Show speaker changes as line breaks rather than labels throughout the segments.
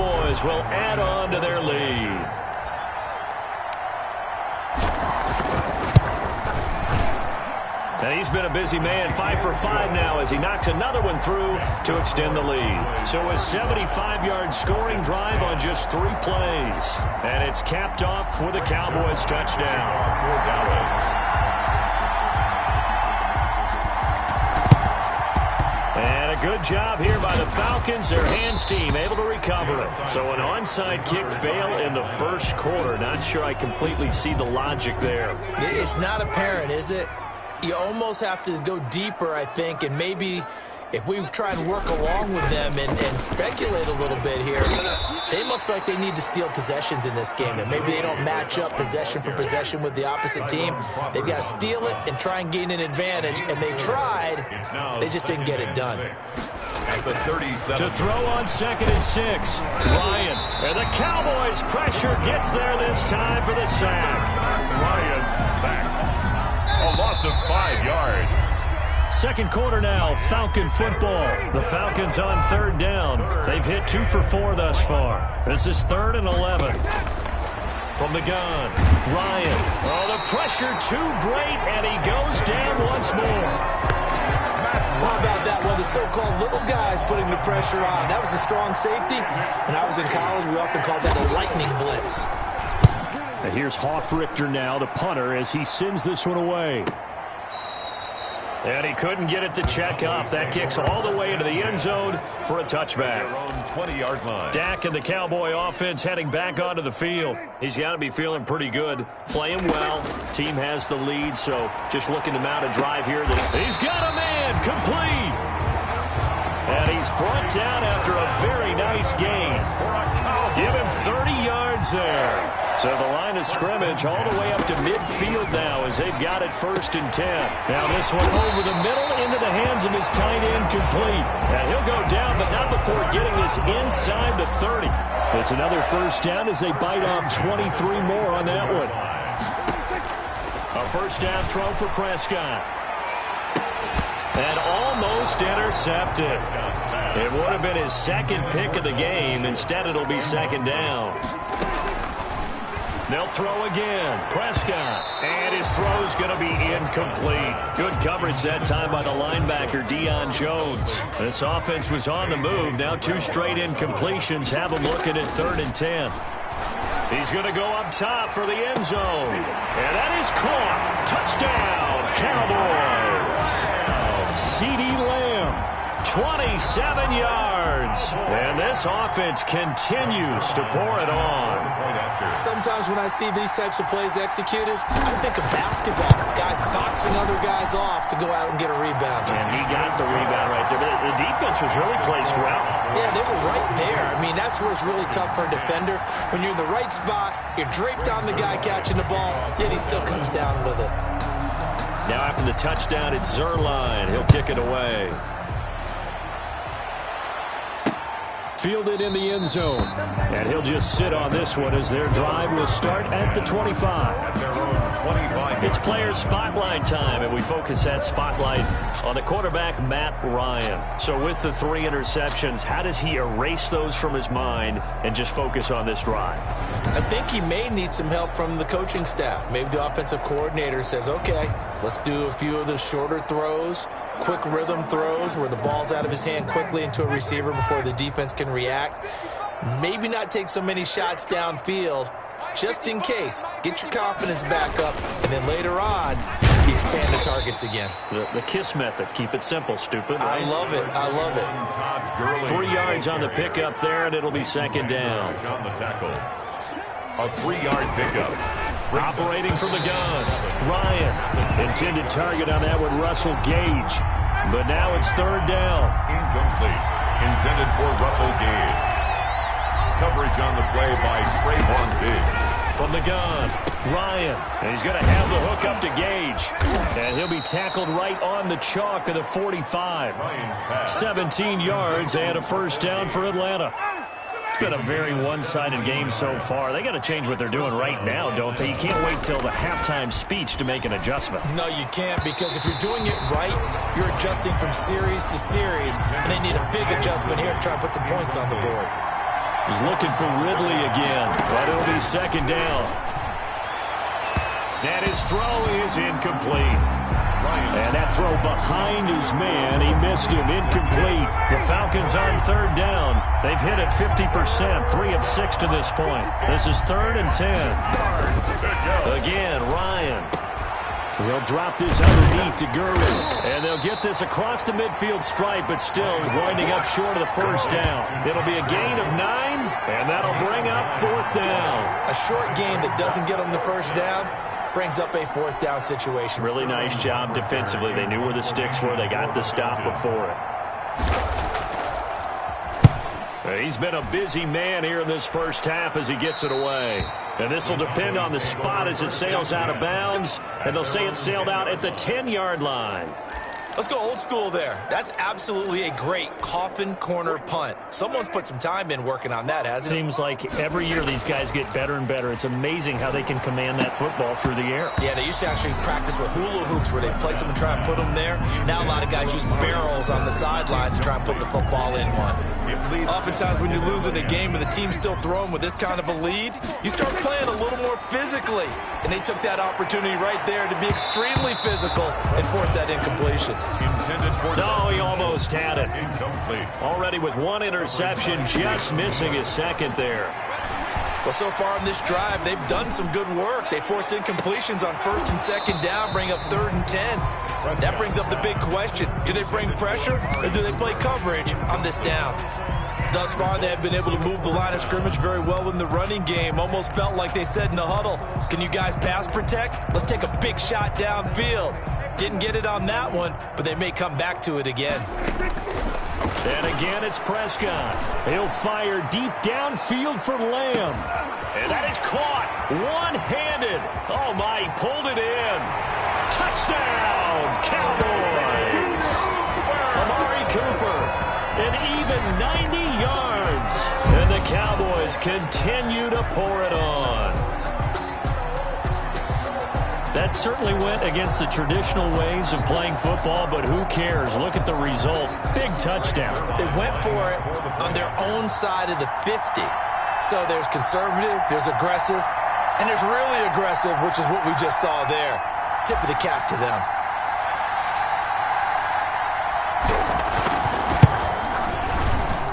Cowboys will add on to their lead. And he's been a busy man, 5 for 5 now as he knocks another one through to extend the lead. So a 75-yard scoring drive on just 3 plays. And it's capped off with a Cowboys touchdown. And a good job here by the Falcons. Their hands team able to recover it. So an onside kick fail in the first quarter. Not sure I completely see the logic there.
It's not apparent, is it? You almost have to go deeper, I think, and maybe if we try and work along with them and speculate a little bit here, they must feel like they need to steal possessions in this game, and maybe they don't match up possession for possession with the opposite team. They've got to steal it and try and gain an advantage, and they tried. They just didn't get it done.
To throw on 2nd and 6, Ryan. And the Cowboys pressure gets there this time for the sack.
Ryan sacked. A loss of 5 yards.
Second quarter now, Falcon football. The Falcons on 3rd down. They've hit 2 for 4 thus far. This is 3rd and 11. From the gun, Ryan. Oh, the pressure too great, and he goes down once more.
How about that? Well, the so-called little guys putting the pressure on. That was a strong safety. When I was in college, we often called that a lightning blitz.
And here's Hoff-Richter now, the punter, as he sends this one away. And he couldn't get it to check up. That kicks all the way into the end zone for a touchback.
20-yard line.
Dak and the Cowboy offense heading back onto the field. He's got to be feeling pretty good. Playing well. Team has the lead, so just looking to mount a drive here. He's got a man complete. And he's brought down after a very nice gain. Give him 30 yards there. So the line of scrimmage all the way up to midfield now as they've got it 1st and 10. Now this one over the middle into the hands of his tight end complete. And he'll go down, but not before getting this inside the 30. It's another 1st down as they bite off 23 more on that one. A 1st down throw for Prescott. And almost intercepted. It would have been his 2nd pick of the game. Instead, it'll be 2nd down. They'll throw again. Prescott. And his throw's going to be incomplete. Good coverage that time by the linebacker, Deion Jones. This offense was on the move. Now 2 straight incompletions have them looking at 3rd and 10. He's going to go up top for the end zone. And that is caught. Touchdown, Cowboys. CeeDee Lamb. 27 yards. And this offense continues to pour it on.
Sometimes when I see these types of plays executed, I think of basketball. Guys boxing other guys off to go out and get a rebound.
And he got the rebound right there. The defense was really placed well.
Yeah, they were right there. I mean, that's where it's really tough for a defender. When you're in the right spot, you're draped on the guy catching the ball, yet he still comes down with it.
Now after the touchdown, it's Zerline. He'll kick it away. Fielded in the end zone. And he'll just sit on this one as their drive will start at the 25. It's player spotlight time, and we focus that spotlight on the quarterback, Matt Ryan. So with the 3 interceptions, how does he erase those from his mind and just focus on this drive?
I think he may need some help from the coaching staff. Maybe the offensive coordinator says, okay, let's do a few of the shorter throws, quick rhythm throws where the ball's out of his hand quickly into a receiver before the defense can react. Maybe not take so many shots downfield just in case. Get your confidence back up, and then later on, you expand the targets again.
The KISS method. Keep it simple, stupid. Right?
I love it. I love it.
3 yards on the pickup there, and it'll be 2nd down.
A 3-yard pickup.
Operating from the gun, Ryan. Intended target on that one, Russell Gage. But now it's 3rd down.
Incomplete. Intended for Russell Gage. Coverage on the play by Trayvon Diggs.
From the gun, Ryan. And he's going to have the hook up to Gage. And he'll be tackled right on the chalk of the 45. 17 yards and a 1st down for Atlanta. It's been a very one-sided game so far. They got to change what they're doing right now, don't they? You can't wait till the halftime speech to make an adjustment.
No, you can't, because if you're doing it right, you're adjusting from series to series, and they need a big adjustment here to try and put some points on the board.
He's looking for Ridley again. That'll be second down. And his throw is incomplete. And that throw behind his man, he missed him, incomplete. The Falcons on third down. They've hit it 50%, 3 of 6 to this point. This is 3rd and 10. Again, Ryan. He'll drop this underneath to Gurley. And they'll get this across the midfield stripe, but still winding up short of the first down. It'll be a gain of 9, and that'll bring up 4th down.
A short gain that doesn't get them the first down brings up a 4th down situation.
Really nice job defensively. They knew where the sticks were. They got the stop before it. He's been a busy man here in this first half as he gets it away. And this will depend on the spot as it sails out of bounds. And they'll say it sailed out at the 10-yard line.
Let's go old school there. That's absolutely a great coffin corner punt. Someone's put some time in working on that, hasn't it?
Seems like every year these guys get better and better. It's amazing how they can command that football through the air.
Yeah, they used to actually practice with hula hoops where they place them and try and put them there. Now a lot of guys use barrels on the sidelines to try and put the football in one. Oftentimes when you're losing a game and the team's still throwing with this kind of a lead, you start playing a little more physically. And they took that opportunity right there to be extremely physical and force that incompletion.
No, he almost had it.
Incomplete.
Already with 1 interception, just missing his second there.
Well, so far in this drive, they've done some good work. They force incompletions on 1st and 2nd down, bring up 3rd and 10. That brings up the big question. Do they bring pressure or do they play coverage on this down? Thus far, they have been able to move the line of scrimmage very well in the running game. Almost felt like they said in the huddle, can you guys pass protect? Let's take a big shot downfield. Didn't get it on that one, but they may come back to it again.
And again, it's Prescott. He'll fire deep downfield for Lamb. And that is caught one-handed. Oh, my, he pulled it in. Touchdown, Cowboys. Amari Cooper, an even 90 yards. And the Cowboys continue to pour it on. That certainly went against the traditional ways of playing football, but who cares? Look at the result. Big touchdown.
They went for it on their own side of the 50. So there's conservative, there's aggressive, and there's really aggressive, which is what we just saw there. Tip of the cap to them.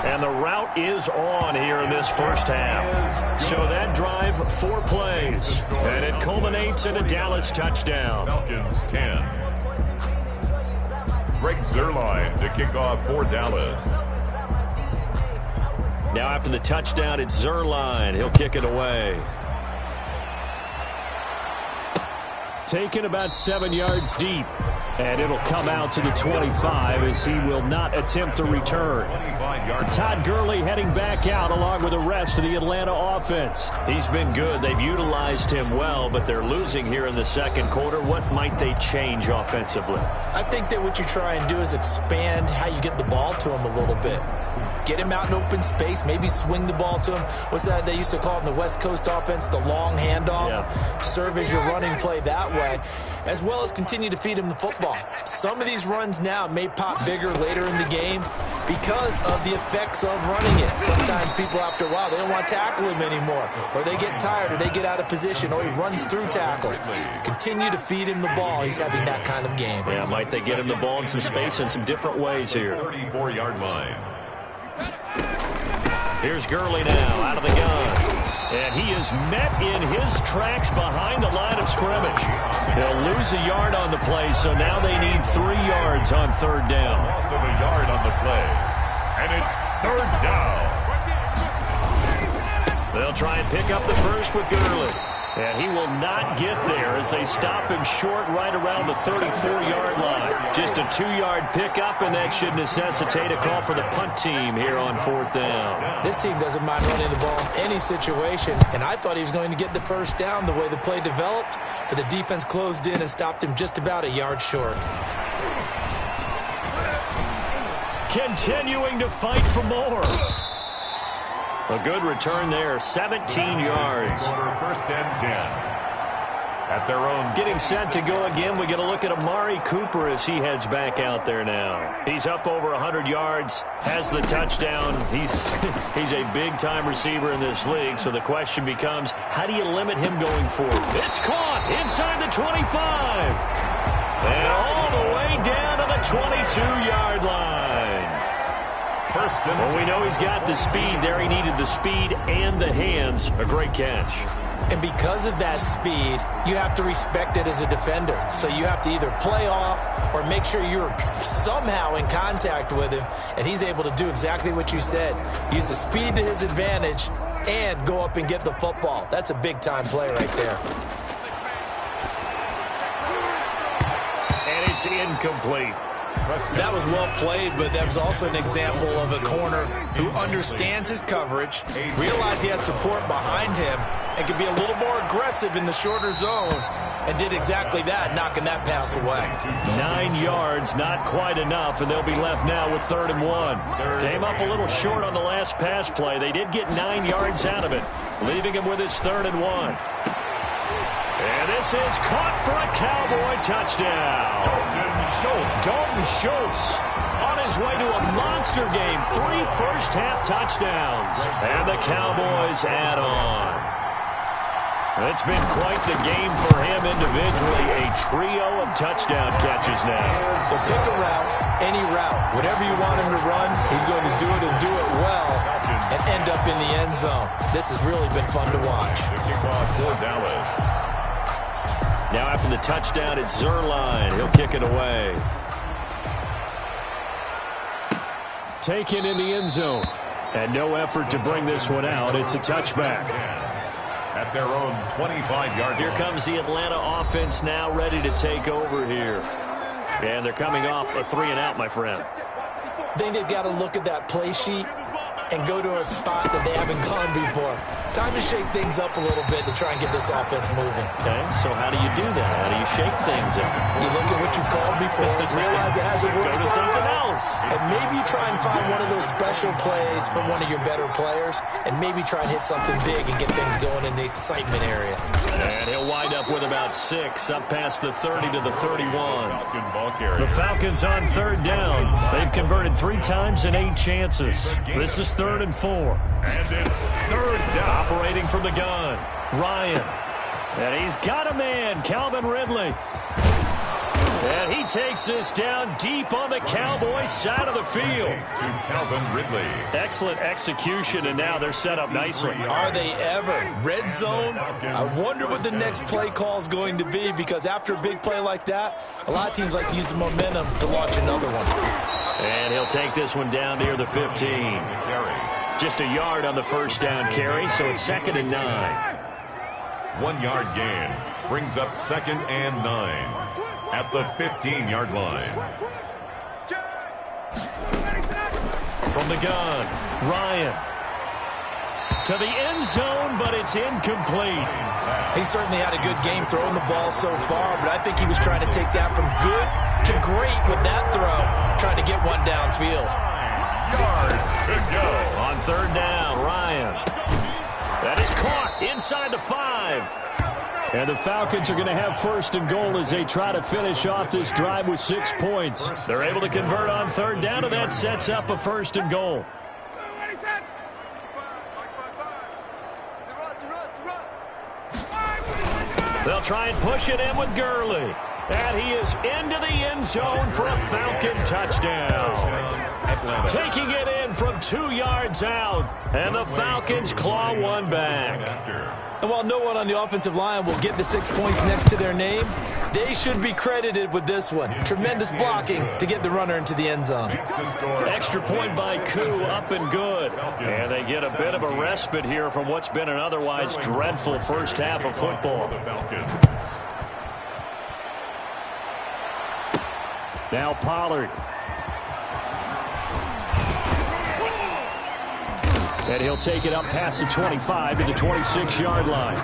And the route is on here in this first half. So that drive, 4 plays. And it culminates in a Dallas touchdown.
Falcons 10. Greg Zuerlein to kick off for Dallas.
Now after the touchdown, it's Zuerlein. He'll kick it away. Taken about 7 yards deep. And it'll come out to the 25 as he will not attempt a return. Todd Gurley heading back out along with the rest of the Atlanta offense. He's been good. They've utilized him well, but they're losing here in the second quarter. What might they change offensively?
I think that what you try and do is expand how you get the ball to him a little bit. Get him out in open space, maybe swing the ball to him. What's that they used to call it in the West Coast offense, the long handoff? Yeah. Serve as your running play that way, as well as continue to feed him the football. Some of these runs now may pop bigger later in the game because of the effects of running it. Sometimes people, after a while, they don't want to tackle him anymore, or they get tired, or they get out of position, or he runs through tackles. Continue to feed him the ball. He's having that kind of game.
Yeah, might they get him the ball in some space in some different ways here.
34-yard line.
Here's Gurley now out of the gun. And he is met in his tracks behind the line of scrimmage. He'll lose a yard on the play, so now they need 3 yards on 3rd down.
Loss of a yard on the play. And it's 3rd down.
They'll try and pick up the first with Gurley. And he will not get there as they stop him short right around the 34-yard line. Just a 2-yard pickup, and that should necessitate a call for the punt team here on 4th down.
This team doesn't mind running the ball in any situation, and I thought he was going to get the first down the way the play developed, but the defense closed in and stopped him just about a yard short.
Continuing to fight for more. A good return there, 17 yards.
First and 10. At their own.
Getting set to go again, we get a look at Amari Cooper as he heads back out there now. He's up over 100 yards, has the touchdown. He's a big-time receiver in this league, so the question becomes, how do you limit him going forward? It's caught inside the 25. And all the way down to the 22-yard line. Well, we know he's got the speed there. He needed the speed and the hands. A great catch.
And because of that speed, you have to respect it as a defender. So you have to either play off or make sure you're somehow in contact with him, and he's able to do exactly what you said. Use the speed to his advantage and go up and get the football. That's a big-time play right there.
And it's incomplete.
That was well played, but that was also an example of a corner who understands his coverage, realized he had support behind him, and could be a little more aggressive in the shorter zone, and did exactly that, knocking that pass away.
9 yards, not quite enough, and they'll be left now with 3rd and 1. Came up a little short on the last pass play. They did get 9 yards out of it, leaving him with his 3rd and 1. And this is caught for a Cowboy touchdown. Dalton Schultz on his way to a monster game. 3 first-half touchdowns. And the Cowboys add on. It's been quite the game for him individually. A trio of touchdown catches now.
So pick a route, any route. Whatever you want him to run, he's going to do it and do it well and end up in the end zone. This has really been fun to watch.
The kickoff for Dallas.
Now after the touchdown, it's Zerline. He'll kick it away. Taken in the end zone. And no effort to bring this one out. It's a touchback.
At their own 25-yard line.
Here comes the Atlanta offense now ready to take over here. And they're coming off a 3-and-out, my friend.
I think they've got to look at that play sheet and go to a spot that they haven't gone before. Time to shake things up a little bit to try and get this offense moving.
Okay, so how do you do that? How do you shake things up?
You look at what you've called before, realize it hasn't worked.
Go to something else.
And maybe you try and find one of those special plays from one of your better players, and maybe try and hit something big and get things going in the excitement area.
And he'll wind up with about 6, up past the 30 to the 31. The Falcons on 3rd down. They've converted 3 times in 8 chances. This is 3rd and 4.
And it's 3rd down.
Operating from the gun, Ryan. And he's got a man, Calvin Ridley. And he takes this down deep on the Cowboys side of the field.
To Calvin Ridley.
Excellent execution, and now they're set up nicely.
Are they ever? Red zone? I wonder what the next play call is going to be, because after a big play like that, a lot of teams like to use the momentum to launch another one.
And he'll take this one down near the 15. Just a yard on the first down carry, so it's 2nd and 9.
1 yard gain brings up 2nd and 9 at the 15-yard line.
From the gun, Ryan. To the end zone, but it's incomplete.
He certainly had a good game throwing the ball so far, but I think he was trying to take that from good to great with that throw, trying to get one downfield.
Yards to go.
On 3rd down, Ryan. That is caught inside the 5. And the Falcons are going to have 1st and goal as they try to finish off this drive with 6 points. They're able to convert on 3rd down, and that sets up a 1st and goal. They'll try and push it in with Gurley. And he is into the end zone for a Falcon touchdown. Taking it in from 2 yards out. And the Falcons claw one back.
And while no one on the offensive line will get the 6 points next to their name, they should be credited with this one. Tremendous blocking to get the runner into the end zone.
Extra point by Koo, up and good. And they get a bit of a respite here from what's been an otherwise dreadful first half of football. Now Pollard. And he'll take it up past the 25 to the 26-yard line.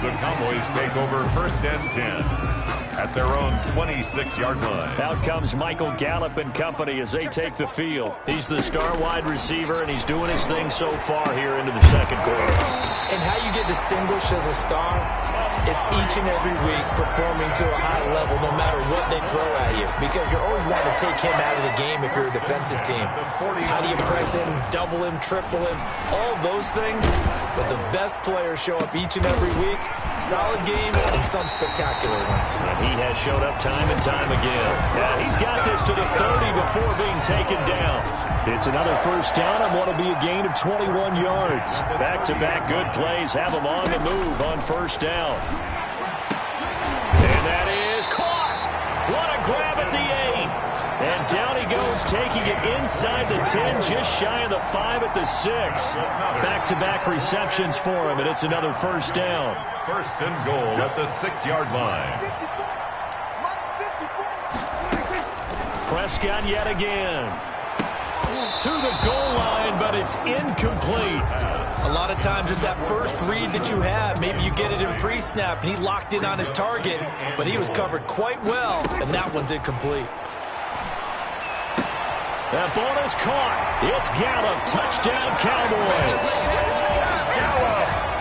The Cowboys take over 1st and 10 at their own 26-yard line.
Out comes Michael Gallup and company as they take the field. He's the star wide receiver, and he's doing his thing so far here into the 2nd quarter.
And how you get distinguished as a star is each and every week performing to a high level no matter what they throw at you, because you're always wanting to take him out of the game if you're a defensive team. How do you press him, double him, triple him, all those things? But the best players show up each and every week, solid games and some spectacular ones.
And he has showed up time and time again. Yeah, he's got this to the 30 before being taken down. It's another first down and what will be a gain of 21 yards. Back-to-back good plays have him on the move on first down. And that is caught. What a grab at the 8. And down he goes, taking it inside the 10, just shy of the 5 at the 6. Back-to-back receptions for him, and it's another first down.
First and goal at the 6-yard line.
Prescott yet again. To the goal line, but it's incomplete.
A lot of times it's that first read that you have. Maybe you get it in pre-snap, and he locked in on his target, but he was covered quite well, and that one's incomplete.
That ball is caught. It's Gallup. Touchdown, Cowboys.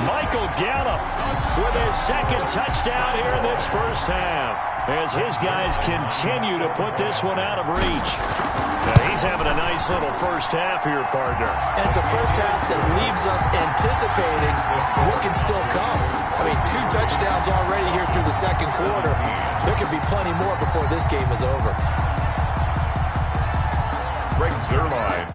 Michael Gallup with his second touchdown here in this first half, as his guys continue to put this one out of reach. Now he's having a nice little first half here, partner.
And it's a first half that leaves us anticipating what can still come. I mean, 2 touchdowns already here through the second quarter. There could be plenty more before this game is over.
Greg Zuerlein.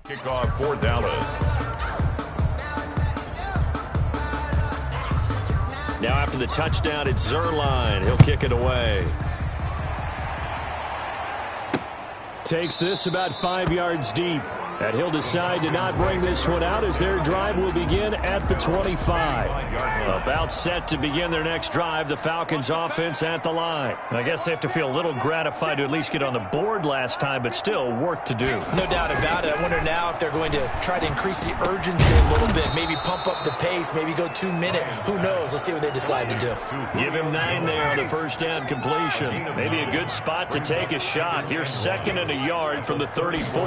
Kickoff for Dallas.
Now after the touchdown, it's Zuerlein. He'll kick it away. Takes this about 5 yards deep. And he'll decide to not bring this one out as their drive will begin at the 25. About set to begin their next drive, the Falcons offense at the line. I guess they have to feel a little gratified to at least get on the board last time, but still work to do.
No doubt about it. I wonder now if they're going to try to increase the urgency a little bit, maybe pump up the pace, maybe go 2 minute. Who knows? Let's see what they decide to do.
Give him 9 there on the first down completion. Maybe a good spot to take a shot. Here's 2nd and a yard from the 34.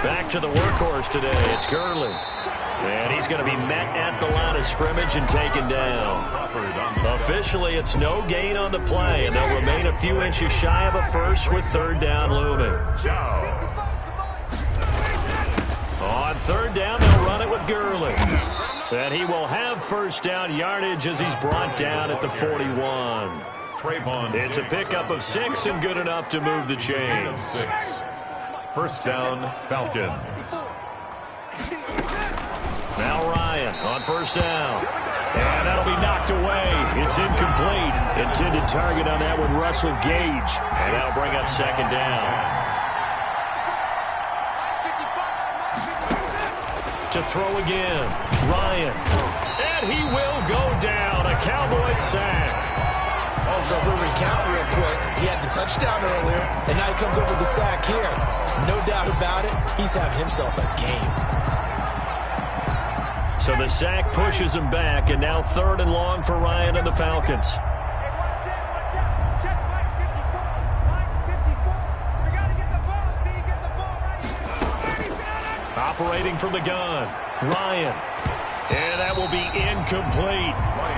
Back to the workhorse today. It's Gurley. And he's going to be met at the line of scrimmage and taken down. Officially, it's no gain on the play, and they'll remain a few inches shy of a first with 3rd down looming. On 3rd down, they'll run it with Gurley. And he will have first down yardage as he's brought down at the 41. It's a pickup of 6 and good enough to move the chains.
First down, Falcons.
Now Ryan on first down. And that'll be knocked away. It's incomplete. Intended target on that one, Russell Gage. And that'll bring up second down. To throw again, Ryan. And he will go down. A Cowboy sack.
So if we recount real quick, he had the touchdown earlier, and now he comes up with the sack here. No doubt about it, he's having himself a game.
So the sack pushes him back, and now 3rd and long for Ryan and the Falcons. Operating from the gun, Ryan. And that will be incomplete.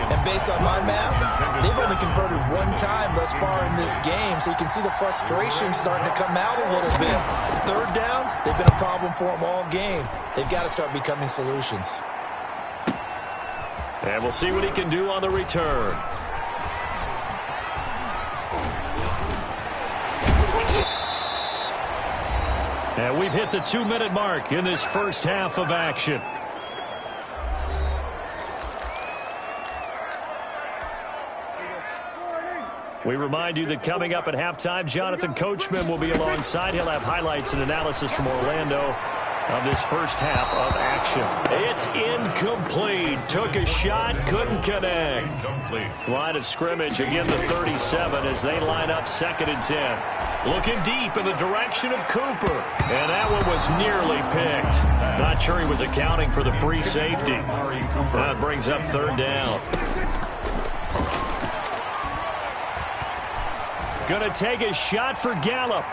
And based on my math, they've only converted one time thus far in this game, so you can see the frustration starting to come out a little bit. 3rd downs, they've been a problem for them all game. They've got to start becoming solutions.
And we'll see what he can do on the return. And we've hit the 2-minute mark in this first half of action. We remind you that coming up at halftime, Jonathan Coachman will be alongside. He'll have highlights and analysis from Orlando of this first half of action. It's incomplete. Took a shot, couldn't connect. Line of scrimmage, again the 37 as they line up 2nd and 10. Looking deep in the direction of Cooper. And that one was nearly picked. Not sure he was accounting for the free safety. That brings up 3rd down. Going to take a shot for Gallup.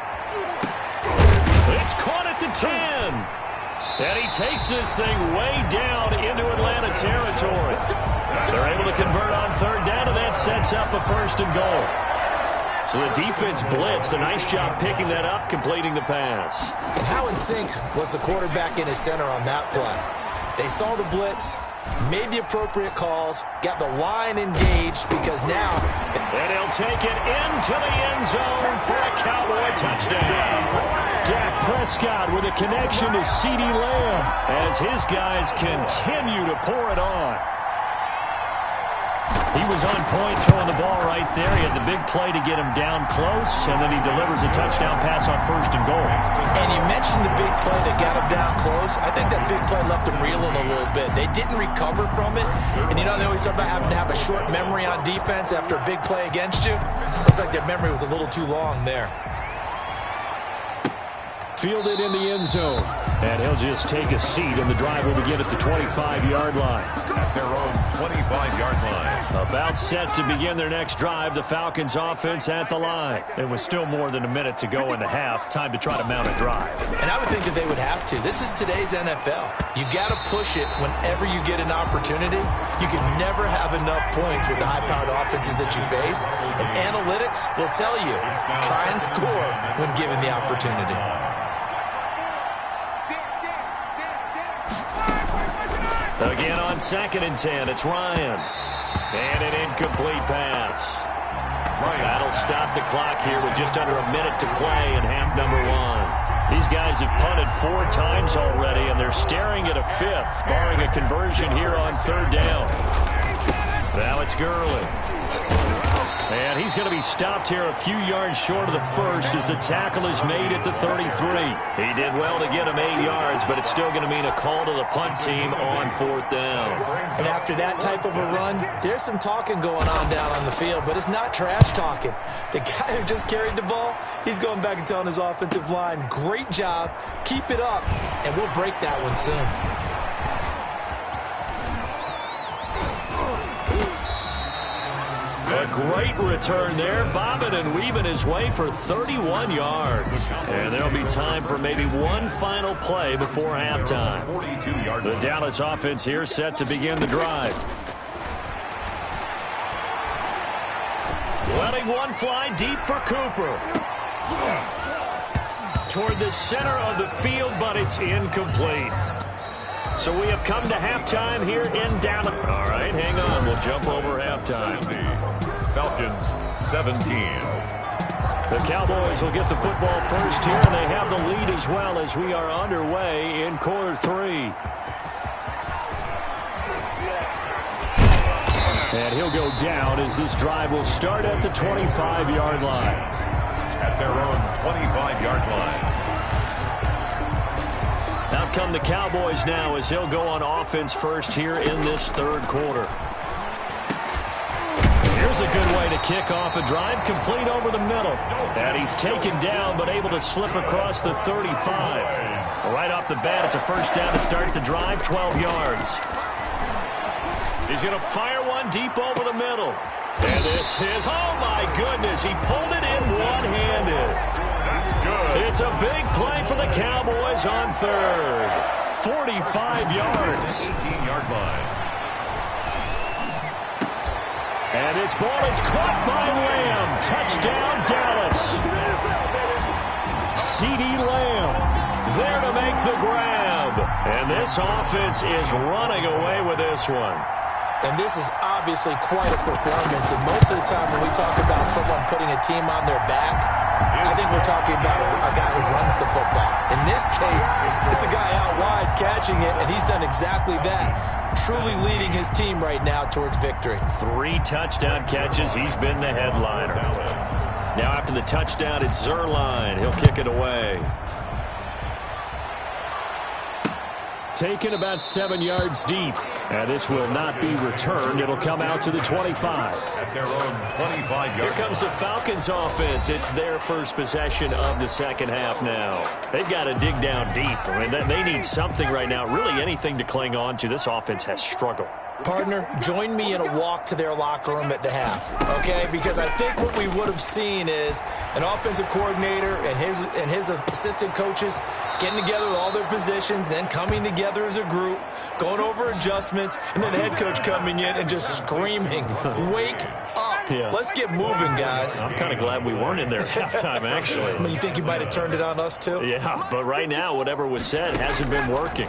It's caught at the 10. And he takes this thing way down into Atlanta territory. They're able to convert on 3rd down, and that sets up a 1st and goal. So the defense blitzed. A nice job picking that up, completing the pass.
And how in sync was the quarterback in his center on that play? They saw the blitz, made the appropriate calls, got the line engaged because now...
And he'll take it into the end zone for a Cowboy touchdown. Dak Prescott with a connection to CeeDee Lamb as his guys continue to pour it on. He was on point throwing the ball right there. He had the big play to get him down close, and then he delivers a touchdown pass on 1st and goal.
And you mentioned the big play that got him down close. I think that big play left him reeling a little bit. They didn't recover from it. And you know, they always talk about having to have a short memory on defense after a big play against you. Looks like their memory was a little too long there.
Fielded in the end zone. And he'll just take a seat, and the drive will begin at the 25-yard line.
At their own 25-yard line.
About set to begin their next drive, the Falcons offense at the line. There was still more than a minute to go in the half. Time to try to mount a drive.
And I would think that they would have to. This is today's NFL. You got to push it whenever you get an opportunity. You can never have enough points with the high-powered offenses that you face. And analytics will tell you, try and score when given the opportunity.
Again on 2nd and 10, it's Ryan. And an incomplete pass. That'll stop the clock here with just under a minute to play in half number 1. These guys have punted 4 times already, and they're staring at a 5th, barring a conversion here on 3rd down. Now it's Gurley. And he's going to be stopped here a few yards short of the 1st as the tackle is made at the 33. He did well to get him 8 yards, but it's still going to mean a call to the punt team on 4th down.
And after that type of a run, there's some talking going on down on the field, but it's not trash talking. The guy who just carried the ball, he's going back and telling his offensive line, great job, keep it up, and we'll break that one soon.
A great return there, bobbing and weaving his way for 31 yards. And there'll be time for maybe one final play before halftime. The Dallas offense here set to begin the drive. Letting one fly deep for Cooper. Toward the center of the field, but it's incomplete. So we have come to halftime here in Dallas. All right, hang on. We'll jump over halftime.
Falcons 17.
The Cowboys will get the football first here, and they have the lead as well as we are underway in quarter 3. And he'll go down as this drive will start at the 25-yard line.
At their own 25-yard line.
Out come the Cowboys now as they'll go on offense first here in this third quarter. Here's a good way to kick off a drive, complete over the middle. And he's taken down but able to slip across the 35. Right off the bat, it's a first down to start the drive, 12 yards. He's going to fire one deep over the middle. And this is, oh my goodness, he pulled it in one-handed.
That's good.
It's a big play for the Cowboys on third. 45 yards.
18-yard line.
And this ball is caught by Lamb. Touchdown, Dallas. C.D. Lamb there to make the grab. And this offense is running away with this one.
And this is obviously quite a performance. And most of the time when we talk about someone putting a team on their back, I think we're talking about a guy who runs the football. In this case, it's a guy out wide catching it, and he's done exactly that. Truly leading his team right now towards victory.
3 touchdown catches. He's been the headliner. Now after the touchdown, it's Zerline. He'll kick it away. Taken about 7 yards deep. And this will not be returned. It'll come out to the 25.
At their own 25-yard.
Here comes the Falcons offense. It's their first possession of the second half now. They've got to dig down deep. I mean, they need something right now, really anything to cling on to. This offense has struggled.
Partner, join me in a walk to their locker room at the half, okay? Because I think what we would have seen is an offensive coordinator and his assistant coaches getting together with all their positions, then coming together as a group, going over adjustments, and then the head coach coming in and just screaming, wake up.
Yeah.
Let's get moving, guys.
I'm kind of glad we weren't in there at halftime, actually.
I mean, you think you might have turned it on us, too?
Yeah, but right now, whatever was said hasn't been working.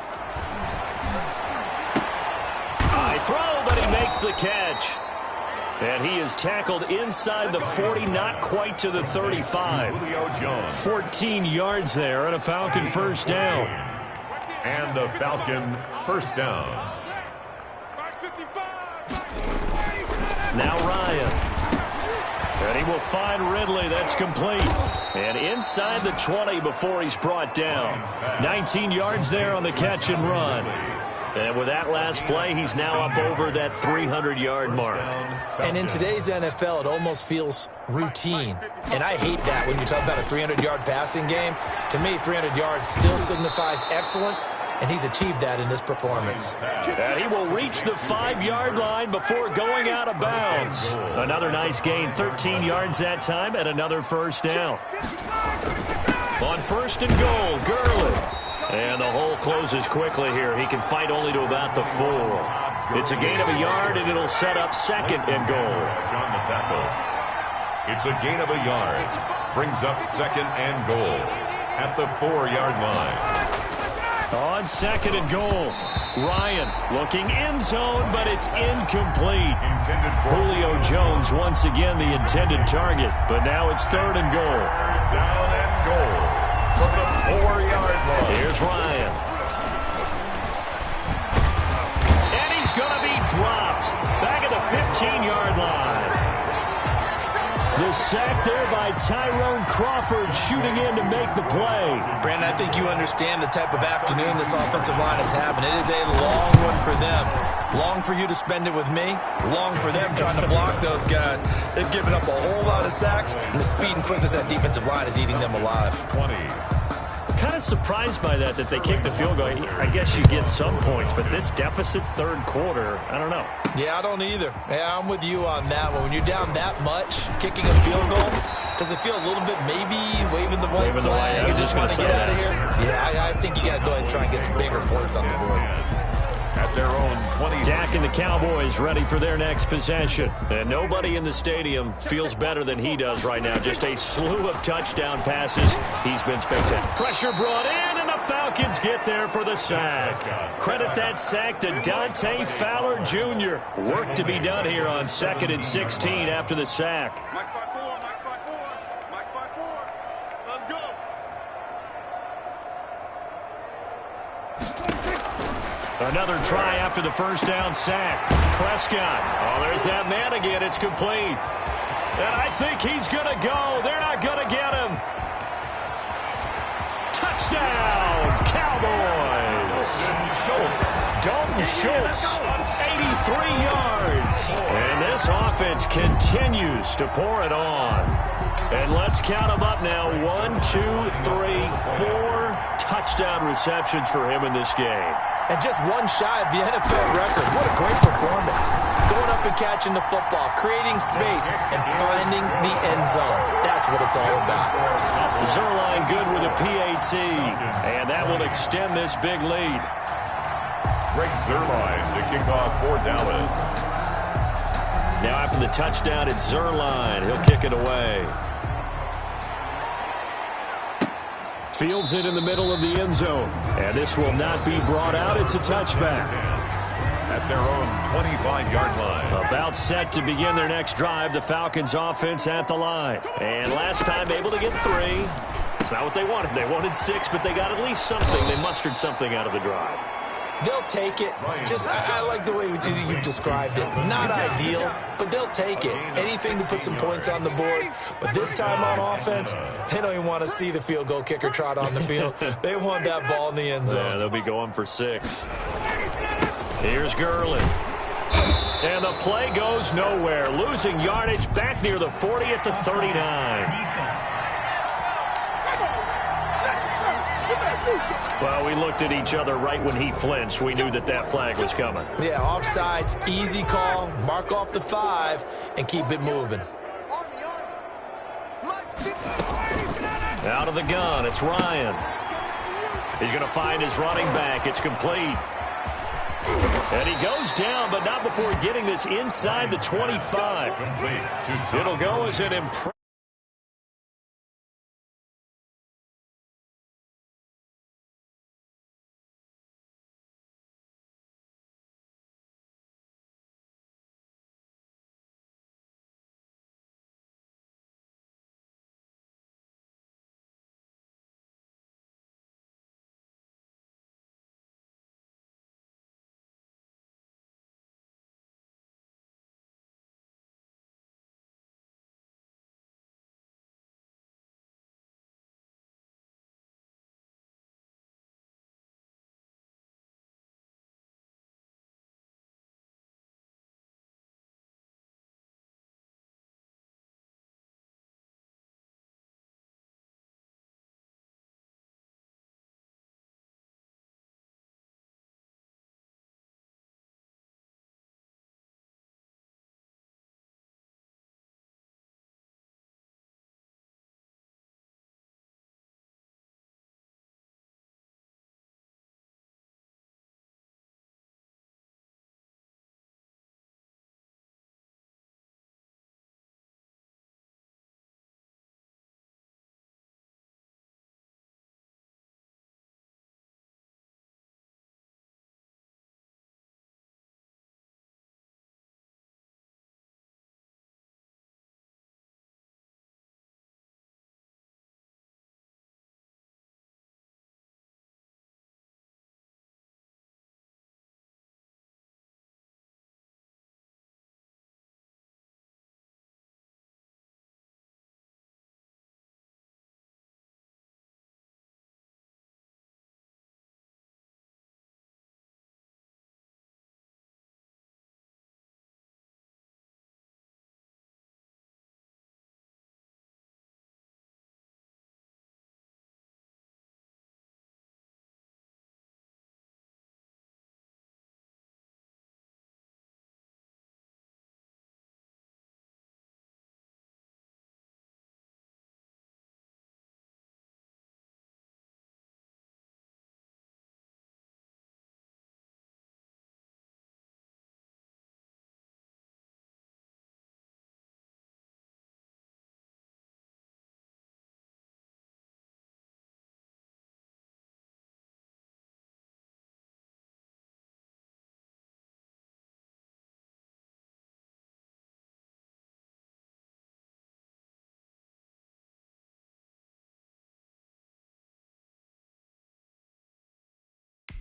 High throw, but he makes the catch. And he is tackled inside the 40, not quite to the 35. 14 yards there and a Falcon first down.
And a Falcon first down.
Now Ryan. And he will find Ridley. That's complete. And inside the 20 before he's brought down. 19 yards there on the catch and run. And with that last play, he's now up over that 300-yard mark.
And in today's NFL, it almost feels routine. And I hate that when you talk about a 300-yard passing game. To me, 300 yards still signifies excellence, and he's achieved that in this performance.
And he will reach the 5-yard line before going out of bounds. Another nice gain, 13 yards that time, and another first down. On first and goal, Gurley. And the hole closes quickly here. He can fight only to about the 4. It's a gain of a yard, and it'll set up second and goal.
On the tackle. It's a gain of a yard. Brings up second and goal at the 4-yard line.
On second and goal, Ryan looking end zone, but it's incomplete. Julio Jones once again the intended target, but now it's third and goal.
Down and goal from the 4-yard line.
Here's Ryan. And he's going to be dropped back at the 15-yard line. The sack there by Tyrone Crawford shooting in to make the play.
Brandon, I think you understand the type of afternoon this offensive line is having. It is a long one for them. Long for you to spend it with me. Long for them trying to block those guys. They've given up a whole lot of sacks, and the speed and quickness of that defensive line is eating them alive.
20.
Kind of surprised by that they kicked the field goal. I guess you get some points, but this deficit third quarter, I don't know.
Yeah, I don't either. Yeah, I'm with you on that one. When you're down that much, kicking a field goal, does it feel a little bit maybe waving the white flag and just want to get out of here? Yeah, I think you got to go ahead and try and get some bigger points on the board.
At their own 20.
Dak and the Cowboys ready for their next possession. And nobody in the stadium feels better than he does right now. Just a slew of touchdown passes. He's been spectacular. Pressure brought in, and the Falcons get there for the sack. Credit that sack to Dante Fowler Jr. Work to be done here on 2nd and 16 after the sack.
Max by 4, Max by 4, Max by 4. Let's go.
Another try after the first down sack. Prescott. Oh, there's that man again. It's complete. And I think he's going to go. They're not going to get him. Touchdown, Cowboys. Dalton Schultz, 83 yards. And this offense continues to pour it on. And let's count them up now. 1, 2, 3, 4 touchdown receptions for him in this game.
And just one shy of the NFL record. What a great performance. Going up and catching the football, creating space, and finding the end zone. That's what it's all about.
Zerline good with a PAT. And that will extend this big lead.
Greg Zerline to kick off for Dallas.
Now after the touchdown, it's Zerline. He'll kick it away. Fields it in the middle of the end zone. And this will not be brought out. It's a touchback.
At their own 25-yard line.
About set to begin their next drive. The Falcons offense at the line. And last time able to get 3. It's not what they wanted. They wanted 6, but they got at least something. They mustered something out of the drive.
They'll take it. I like the way you described it. Not ideal, but they'll take it. Anything to put some points on the board. But this time on offense, they don't even want to see the field goal kicker trot on the field. They want that ball in the end zone.
Yeah, they'll be going for 6. Here's Gurley. And the play goes nowhere. Losing yardage back near the 40 at the 39. Well, we looked at each other right when he flinched. We knew that flag was coming.
Yeah, offsides, easy call, mark off the 5, and keep it moving.
Out of the gun, it's Ryan. He's going to find his running back. It's complete. And he goes down, but not before getting this inside the 25. It'll go as an impressive.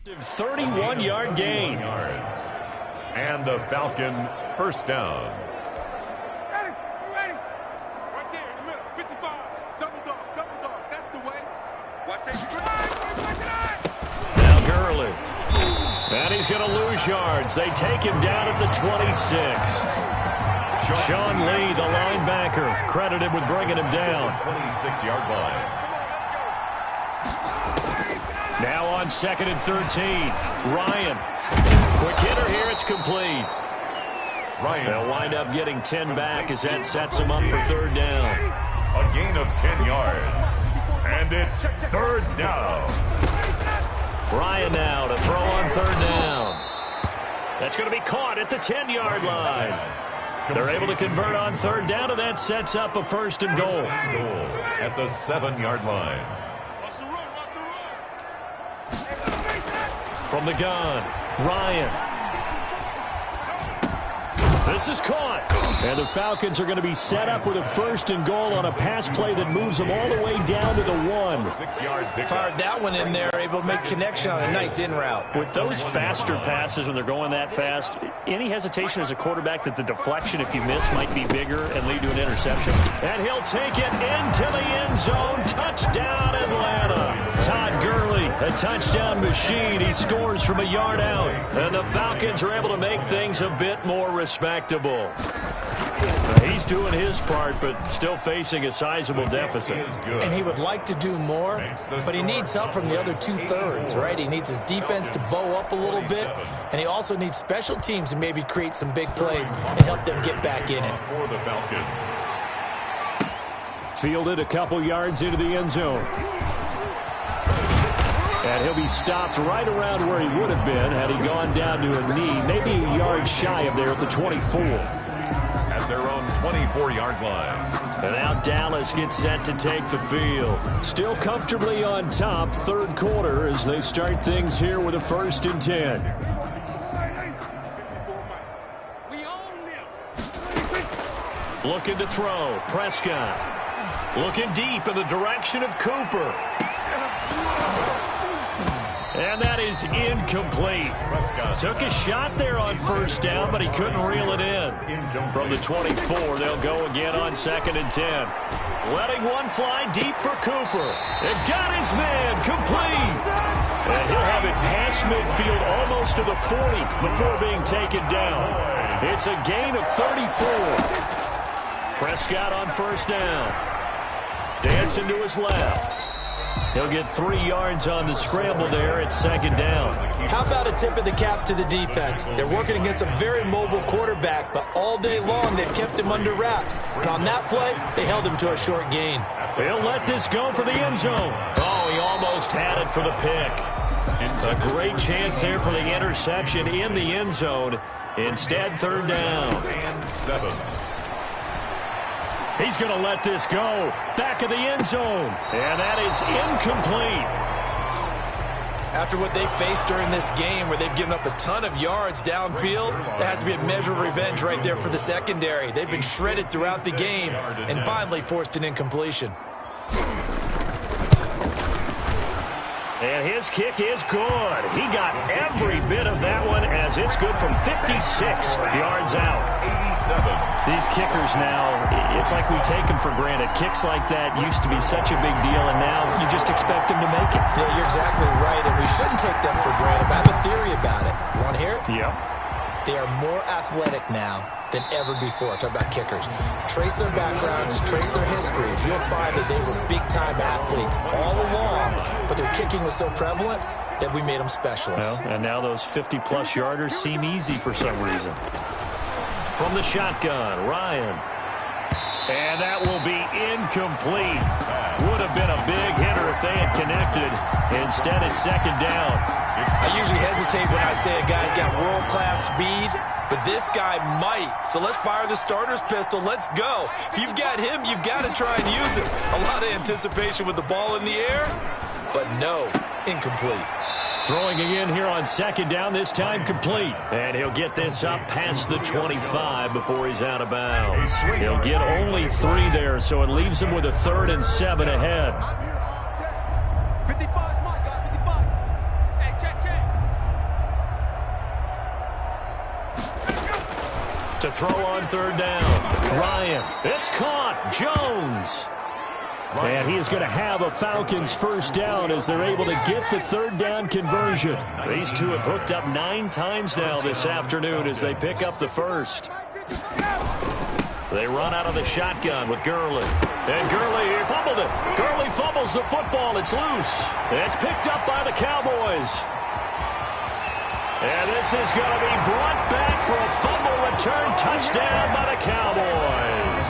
31-yard gain.
Yards. And the Falcon first down.
Ready? Right there in the middle. 55. Double dog. That's the way. Watch that.
Now Gurley. And he's going to lose yards. They take him down at the 26. Sean Lee, the linebacker, credited with bringing him down.
26-yard line.
Now on 2nd and 13. Ryan. Quick hitter here. It's complete.
Ryan.
They'll wind up getting 10 back as that sets them up for 3rd down.
A gain of 10 yards. And it's 3rd down.
Ryan now to throw on 3rd down. That's going to be caught at the 10-yard line. They're able to convert on 3rd down, and that sets up a 1st and goal.
At the 7-yard line.
From the gun, Ryan. This is caught. And the Falcons are going to be set up with a 1st and goal on a pass play that moves them all the way down to the 1.
6-yard pickup.
Fired that one in there, able to make connection on a nice in route.
With those faster passes, when they're going that fast, any hesitation as a quarterback that the deflection, if you miss, might be bigger and lead to an interception. And he'll take it into the end zone. Touchdown, Atlanta. Todd Gurley, a touchdown machine. He scores from a yard out. And the Falcons are able to make things a bit more respectable. He's doing his part, but still facing a sizable deficit.
And he would like to do more, but he needs help from the other 2/3, right? He needs his defense to bow up a little bit, and he also needs special teams to maybe create some big plays and help them get back in it.
For the Falcons.
Fielded a couple yards into the end zone. And he'll be stopped right around where he would have been had he gone down to a knee, maybe a yard shy of there at the 24.
At their own 24-yard line.
And now Dallas gets set to take the field. Still comfortably on top, 3rd quarter as they start things here with a 1st and 10. Looking to throw. Prescott. Looking deep in the direction of Cooper. And that is incomplete. Took a shot there on 1st down, but he couldn't reel it in. From the 24, they'll go again on 2nd and 10. Letting one fly deep for Cooper. It got his man complete. And he'll have it past midfield almost to the 40 before being taken down. It's a gain of 34. Prescott on 1st down. Dancing to his left. He'll get 3 yards on the scramble there at 2nd down.
How about a tip of the cap to the defense? They're working against a very mobile quarterback, but all day long they've kept him under wraps. And on that play, they held him to a short gain.
He'll let this go for the end zone. Oh, he almost had it for the pick. A great chance there for the interception in the end zone. Instead, 3rd down.
And 7.
He's going to let this go. Back of the end zone. And that is incomplete.
After what they faced during this game where they've given up a ton of yards downfield, there has to be a measure of revenge right there for the secondary. They've been shredded throughout the game and finally forced an incompletion.
And his kick is good. He got every bit of that one as it's good from 56 yards out.
87.
These kickers now, it's like we take them for granted. Kicks like that used to be such a big deal, and now you just expect them to make it.
Yeah, you're exactly right, and we shouldn't take them for granted. But I have a theory about it. You want to hear it?
Yep.
They are more athletic now than ever before. Talk about kickers. Trace their backgrounds, trace their histories. You'll find that they were big-time athletes all along, but their kicking was so prevalent that we made them specialists.
Well, and now those 50-plus yarders seem easy for some reason. From the shotgun, Ryan. And that will be incomplete. Would have been a big hitter if they had connected. Instead, it's 2nd down.
I usually hesitate when I say a guy's got world-class speed, but this guy might. So let's fire the starter's pistol. Let's go. If you've got him, you've got to try and use him. A lot of anticipation with the ball in the air, but no, incomplete.
Throwing again here on 2nd down, this time complete. And he'll get this up past the 25 before he's out of bounds. He'll get only 3 there, so it leaves him with a 3rd and 7 ahead.
55, my guy, 55. Hey, check.
To throw on third down. Ryan. It's caught. Jones. And he is going to have a Falcons first down as they're able to get the third down conversion. These two have hooked up 9 times now this afternoon as they pick up the first. They run out of the shotgun with Gurley. And Gurley fumbled it. Gurley fumbles the football. It's loose. It's picked up by the Cowboys. And this is going to be brought back for a fumble return touchdown by the Cowboys.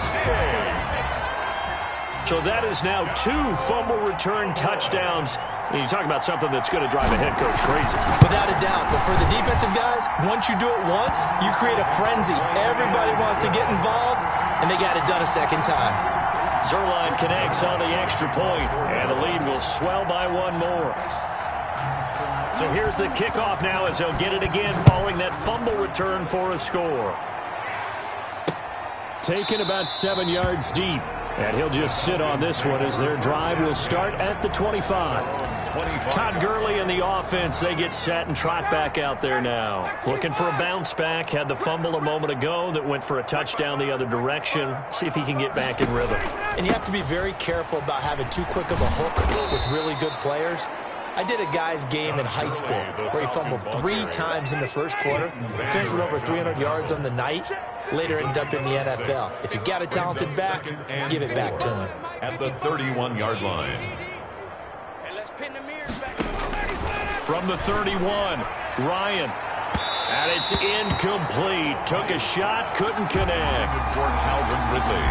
So that is now 2 fumble return touchdowns. And you talk about something that's going to drive a head coach crazy.
Without a doubt. But for the defensive guys, once you do it once, you create a frenzy. Everybody wants to get involved, and they got it done a second time.
Zuerlein connects on the extra point, and the lead will swell by 1 more. So here's the kickoff now as they'll get it again following that fumble return for a score. Taken about 7 yards deep. And he'll just sit on this one as their drive will start at the 25. Todd Gurley and the offense, they get set and trot back out there now. Looking for a bounce back. Had the fumble a moment ago that went for a touchdown the other direction. See if he can get back in rhythm.
And you have to be very careful about having too quick of a hook with really good players. I did a guy's game in high school where he fumbled 3 times in the first quarter, finished with over 300 yards on the night, later ended up in the NFL. If you've got a talented back, give it back to him.
At the 31-yard line.
From the 31, Ryan. And it's incomplete. Took a shot, couldn't connect.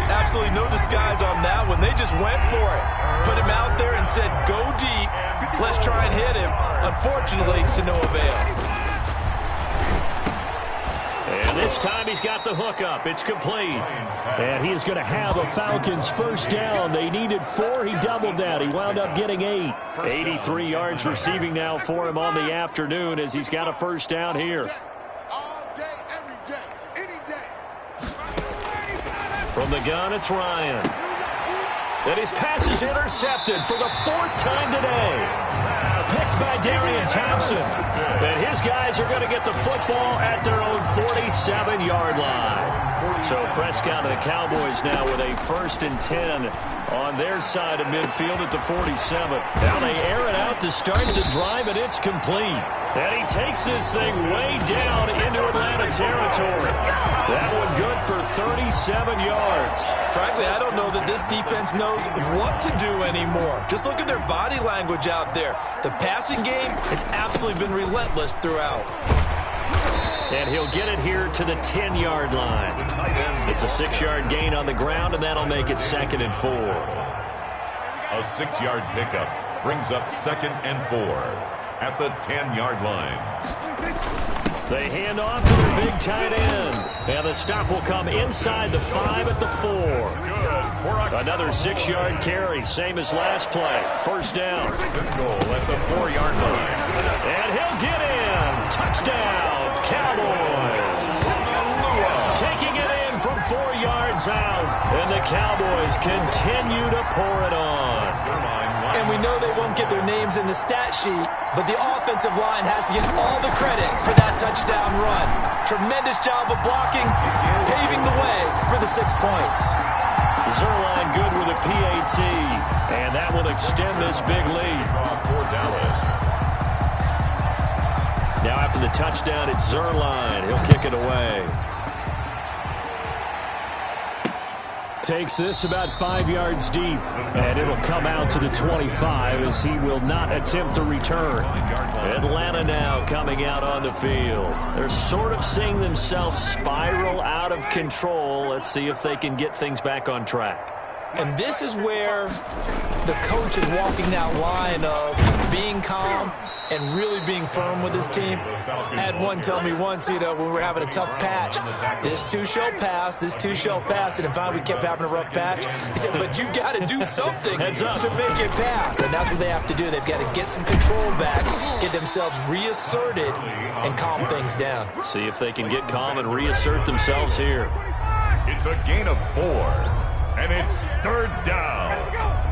Absolutely no disguise on that one. They just went for it. Put him out there and said, go deep. Let's try and hit him. Unfortunately, to no avail.
And this time he's got the hook up. It's complete. And he is going to have a Falcons first down. They needed 4. He doubled that. He wound up getting 8. 83 yards receiving now for him on the afternoon as he's got a first down here.
All day, every day, any day.
From the gun, it's Ryan. And his pass is intercepted for the 4th time today. Picked by Darian Thompson. And his guys are going to get the football at their own 47-yard line. So Prescott and the Cowboys now with a 1st and 10 on their side of midfield at the 47. Now they air it out to start the drive, and it's complete. And he takes this thing way down into Atlanta territory. That one good for 37 yards.
Frankly, I don't know that this defense knows what to do anymore. Just look at their body language out there. The passing game has absolutely been relentless throughout.
And he'll get it here to the 10-yard line. It's a 6-yard gain on the ground, and that'll make it 2nd and 4.
A 6-yard pickup brings up 2nd and 4 at the 10-yard line.
They hand off to their big tight end. And the stop will come inside the 5 at the 4. Another 6-yard carry, same as last play. First down.
Good goal at the 4-yard line.
And he'll get in. Touchdown, Cowboys. Taking it in from 4 yards out. And the Cowboys continue to pour it on.
And we know they won't get their names in the stat sheet, but the offensive line has to get all the credit for that touchdown run. Tremendous job of blocking, paving the way for the 6 points.
Zuerlein good with a PAT, and that will extend this big lead. Now after the touchdown, it's Zuerlein. He'll kick it away. Takes this about 5 yards deep, and it'll come out to the 25 as he will not attempt to return. Atlanta now coming out on the field. They're sort of seeing themselves spiral out of control. Let's see if they can get things back on track.
And this is where the coach is walking that line of being calm and really being firm with his team. I had one tell me once, when we were having a tough patch, this too shall pass, this too shall pass. And finally we kept having a rough patch. He said, but you got to do something to make it pass. And that's what they have to do. They've got to get some control back, get themselves reasserted, and calm things down.
See if they can get calm and reassert themselves here.
It's a gain of 4, and it's 3rd down.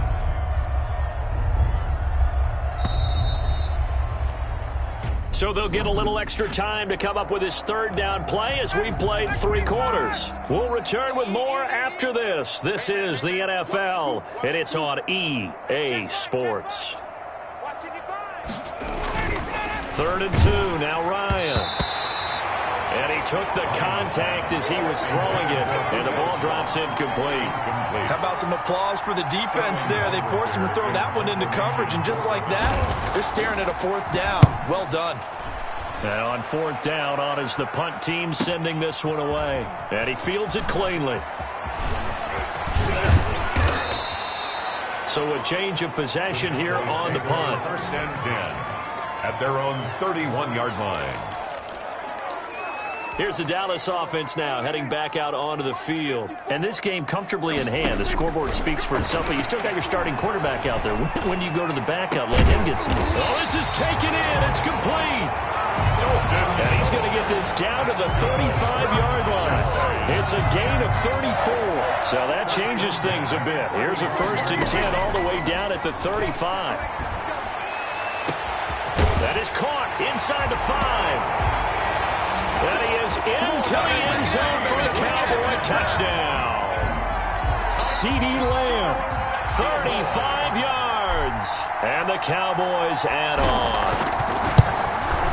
So they'll get a little extra time to come up with his third down play as we've played 3 quarters. We'll return with more after this. This is the NFL, and it's on EA Sports. 3rd and 2, now Ryan. And he took the contact as he was throwing it, and the ball drops incomplete.
How about some applause for the defense there? They forced him to throw that one into coverage, and just like that, they're staring at a 4th down. Well done.
And on 4th down, on is the punt team sending this one away. And he fields it cleanly. So a change of possession here on the punt.
1st and 10 at their own 31-yard line.
Here's the Dallas offense now, heading back out onto the field. And this game comfortably in hand. The scoreboard speaks for itself, but you still got your starting quarterback out there. When you go to the backup, let him get some. Oh, this is taken in. It's complete. And he's going to get this down to the 35-yard line. It's a gain of 34. So that changes things a bit. Here's a 1st and 10 all the way down at the 35. That is caught inside the 5. And he is into the end zone for a Cowboy touchdown. C.D. Lamb, 35 yards. And the Cowboys add on.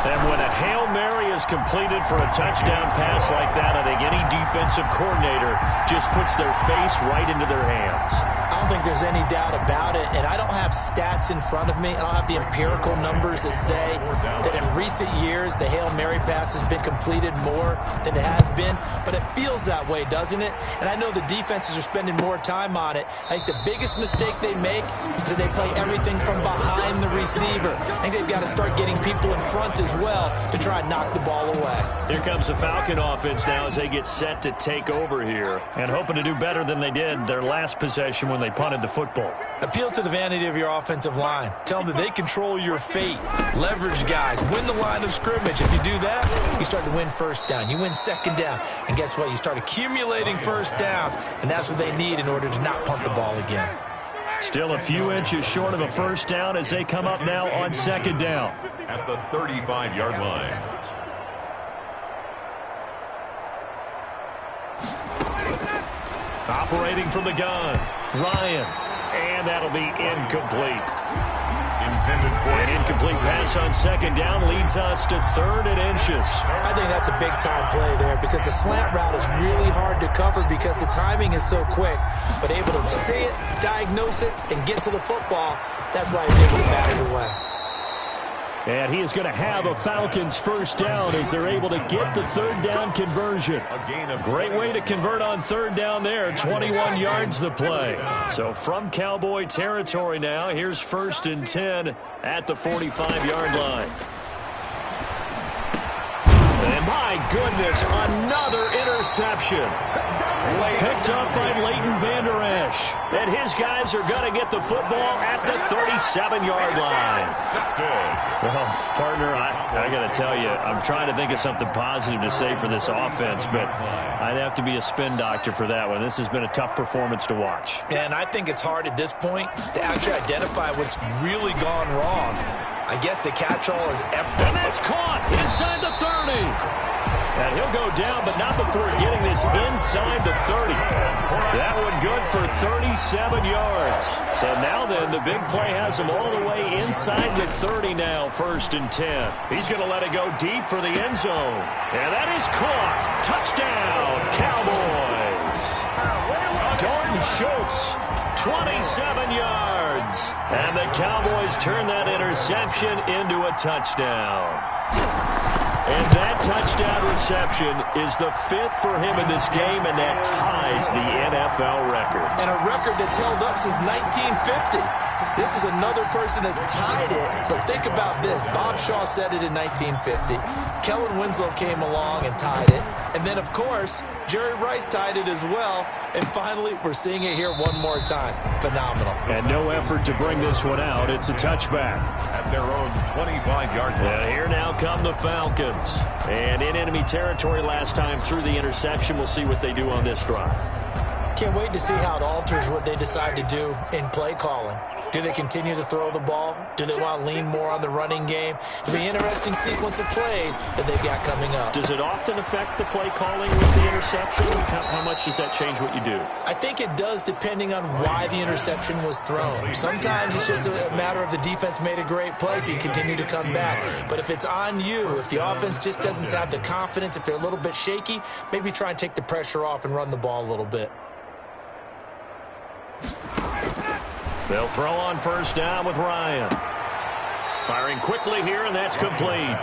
And when a Hail Mary is completed for a touchdown pass like that, I think any defensive coordinator just puts their face right into their hands.
I don't think there's any doubt about it, and I don't have stats in front of me. I don't have the empirical numbers that say that in recent years the Hail Mary pass has been completed more than it has been, but it feels that way, doesn't it? And I know the defenses are spending more time on it. I think the biggest mistake they make is that they play everything from behind the receiver. I think they've got to start getting people in front as well to try and knock the ball away.
Here comes the Falcon offense now as they get set to take over here and hoping to do better than they did their last possession when they punted the football.
Appeal to the vanity of your offensive line. Tell them that they control your fate. Leverage guys. Win the line of scrimmage. If you do that, you start to win 1st down. You win 2nd down. And guess what? You start accumulating 1st downs, and that's what they need in order to not punt the ball again.
Still a few inches short of a 1st down as they come up now on 2nd down.
At the 35-yard line.
Operating from the gun, Ryan. And that'll be incomplete.
Intended for
an incomplete pass on 2nd down leads us to 3rd and inches.
I think that's a big-time play there because the slant route is really hard to cover because the timing is so quick. But able to see it, diagnose it, and get to the football, that's why he's able to bat it away.
And he is going to have a Falcons 1st down as they're able to get the 3rd down conversion. Great way to convert on 3rd down there. 21 yards the play. So from Cowboy territory now, here's 1st and 10 at the 45-yard line. And my goodness, another interception. Picked up by Leighton Vander Esch. And his guys are going to get the football at the 37-yard line. Well, partner, I got to tell you, I'm trying to think of something positive to say for this offense, but I'd have to be a spin doctor for that one. This has been a tough performance to watch.
And I think it's hard at this point to actually identify what's really gone wrong. I guess the catch-all is empty.
And that's caught inside the 30. And he'll go down, but not before getting this inside the 30. That one good for 37 yards. So now then, the big play has him all the way inside the 30 now, 1st and 10. He's going to let it go deep for the end zone. And that is caught. Touchdown, Cowboys. Dalton Schultz, 27 yards. And the Cowboys turn that interception into a touchdown. And that touchdown reception is the 5th for him in this game, and that ties the NFL record.
And a record that's held up since 1950. This is another person that's tied it, but think about this. Bob Shaw said it in 1950. Kellen Winslow came along and tied it. And then, of course, Jerry Rice tied it as well. And finally, we're seeing it here one more time. Phenomenal.
And no effort to bring this one out. It's a touchback.
At their own 25-yard line.
And here now come the Falcons. And in enemy territory last time through the interception. We'll see what they do on this drive.
Can't wait to see how it alters what they decide to do in play calling. Do they continue to throw the ball? Do they want to lean more on the running game? It'll be an interesting sequence of plays that they've got coming up.
Does it often affect the play calling with the interception? How much does that change what you do?
I think it does, depending on why the interception was thrown. Sometimes it's just a matter of the defense made a great play, so you continue to come back. But if it's on you, if the offense just doesn't have the confidence, if they're a little bit shaky, maybe try and take the pressure off and run the ball a little bit.
They'll throw on first down with Ryan. Firing quickly here, and that's complete.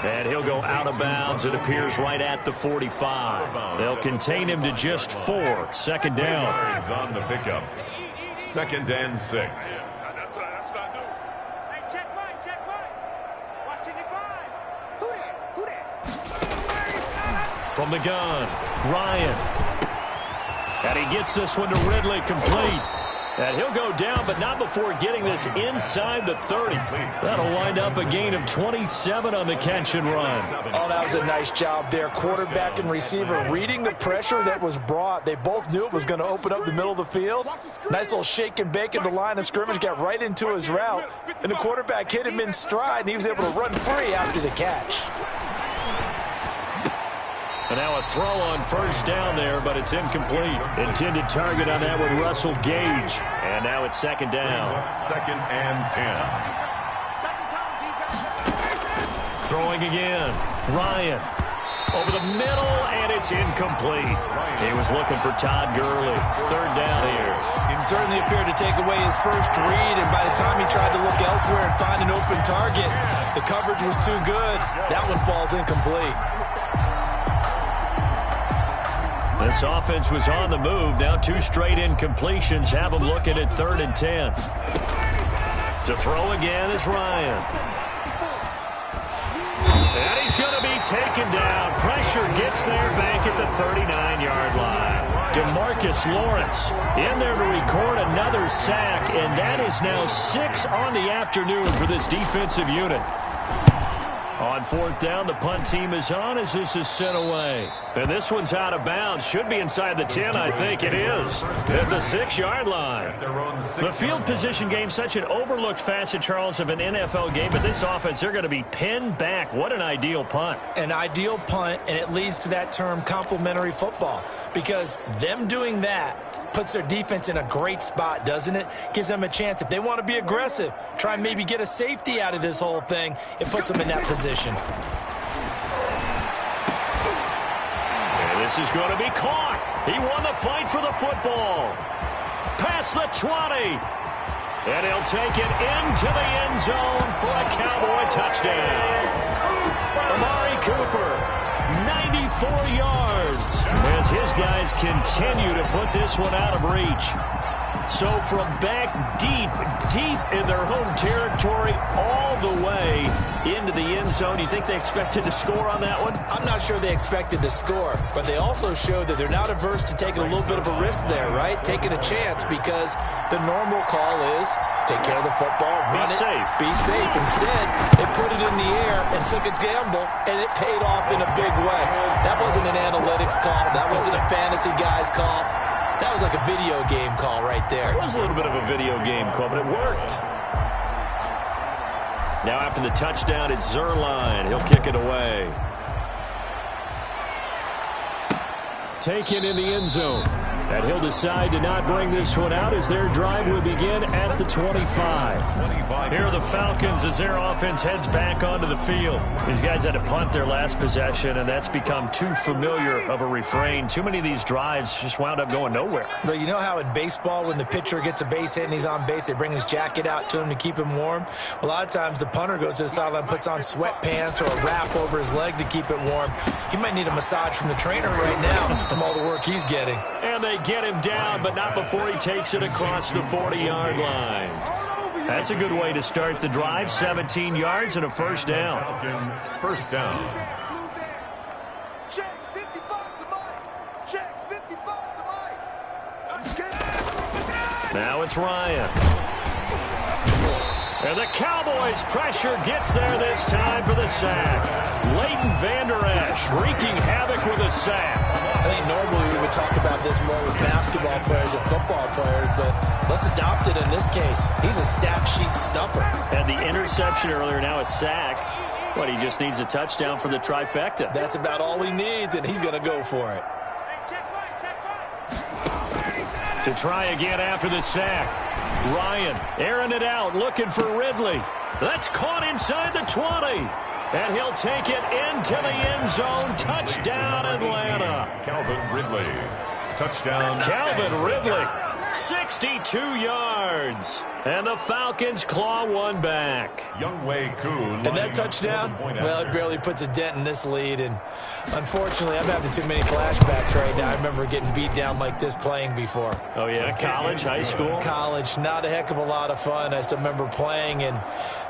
And he'll go out of bounds. It appears right at the 45. They'll contain him to just 4. Second down.
On the pickup. 2nd and 6.
That's what I do. Hey, check right. Watching it right. Who that?
From the gun, Ryan. And he gets this one to Ridley, complete. And he'll go down, but not before getting this inside the 30. That'll wind up a gain of 27 on the catch and run.
Oh, that was a nice job there. Quarterback and receiver reading the pressure that was brought. They both knew it was going to open up the middle of the field. Nice little shake and bake at the line of scrimmage, got right into his route. And the quarterback hit him in stride, and he was able to run free after the catch.
And now a throw on first down there, but it's incomplete. Intended target on that one, Russell Gage. And now it's second down.
2nd and 10.
Throwing again. Ryan. Over the middle, and it's incomplete. He was looking for Todd Gurley. Third down here.
He certainly appeared to take away his first read, and by the time he tried to look elsewhere and find an open target, the coverage was too good. That one falls incomplete.
This offense was on the move. Now 2 straight incompletions have them looking at 3rd and 10. To throw again is Ryan. And he's going to be taken down. Pressure gets there back at the 39-yard line. DeMarcus Lawrence in there to record another sack, and that is now 6 on the afternoon for this defensive unit. On 4th down, the punt team is on as this is sent away. And this one's out of bounds. Should be inside the 10, I think it is. At the 6-yard line. The field position game, such an overlooked facet, Charles, of an NFL game. But this offense, they're going to be pinned back. What an ideal punt.
An ideal punt, and it leads to that term complementary football. Because them doing that puts their defense in a great spot, doesn't it? Gives them a chance. If they want to be aggressive, try and maybe get a safety out of this whole thing, it puts them in that position.
And this is going to be caught. He won the fight for the football. Past the 20. And he'll take it into the end zone for a Cowboy touchdown. Amari Cooper, 94 yards, as his guys continue to put this one out of reach. So from back deep in their home territory all the way into the end zone, you think they expected to score on that one?
I'm not sure they expected to score, but they also showed that they're not averse to taking a little bit of a risk there, right? Taking a chance, because the normal call is take care of the football, run it, be safe. Instead, they put it in the air and took a gamble, and it paid off in a big way. That wasn't an analytics call. That wasn't a fantasy guy's call. That was like a video game call right there.
It was a little bit of a video game call, but it worked. Now after the touchdown, it's Zerline. He'll kick it away. Taken in the end zone. And he'll decide to not bring this one out as their drive will begin at the 25. Here are the Falcons as their offense heads back onto the field. These guys had to punt their last possession, and that's become too familiar of a refrain. Too many of these drives just wound up going nowhere.
But you know how in baseball, when the pitcher gets a base hit and he's on base, they bring his jacket out to him to keep him warm? A lot of times the punter goes to the sideline, puts on sweatpants or a wrap over his leg to keep it warm. He might need a massage from the trainer right now from all the work he's getting.
And they get him down, but not before he takes it across the 40-yard line. That's a good way to start the drive. 17 yards and a first down.
First down.
Check 55 to Mike. Check 55 to Mike. Let's get it.
Now it's Ryan. And the Cowboys' pressure gets there this time for the sack. Leighton Vander Esch wreaking havoc with a sack.
I think normally we would talk about this more with basketball players and football players, but let's adopt it in this case. He's a stat sheet stuffer.
Had the interception earlier, now a sack. But he just needs a touchdown for the trifecta.
That's about all he needs, and he's going to go for it.
To try again after the sack. Ryan airing it out, looking for Ridley. That's caught inside the 20. And he'll take it into the end zone. Touchdown, Atlanta.
Calvin Ridley. Touchdown.
Calvin Ridley, 62 yards. And the Falcons claw one back.
Younghoe Koo.
And that touchdown, well, it barely puts a dent in this lead. And unfortunately, I'm having too many flashbacks right now. I remember getting beat down like this playing before.
Oh, yeah? College, high school?
College, not a heck of a lot of fun. I still remember playing and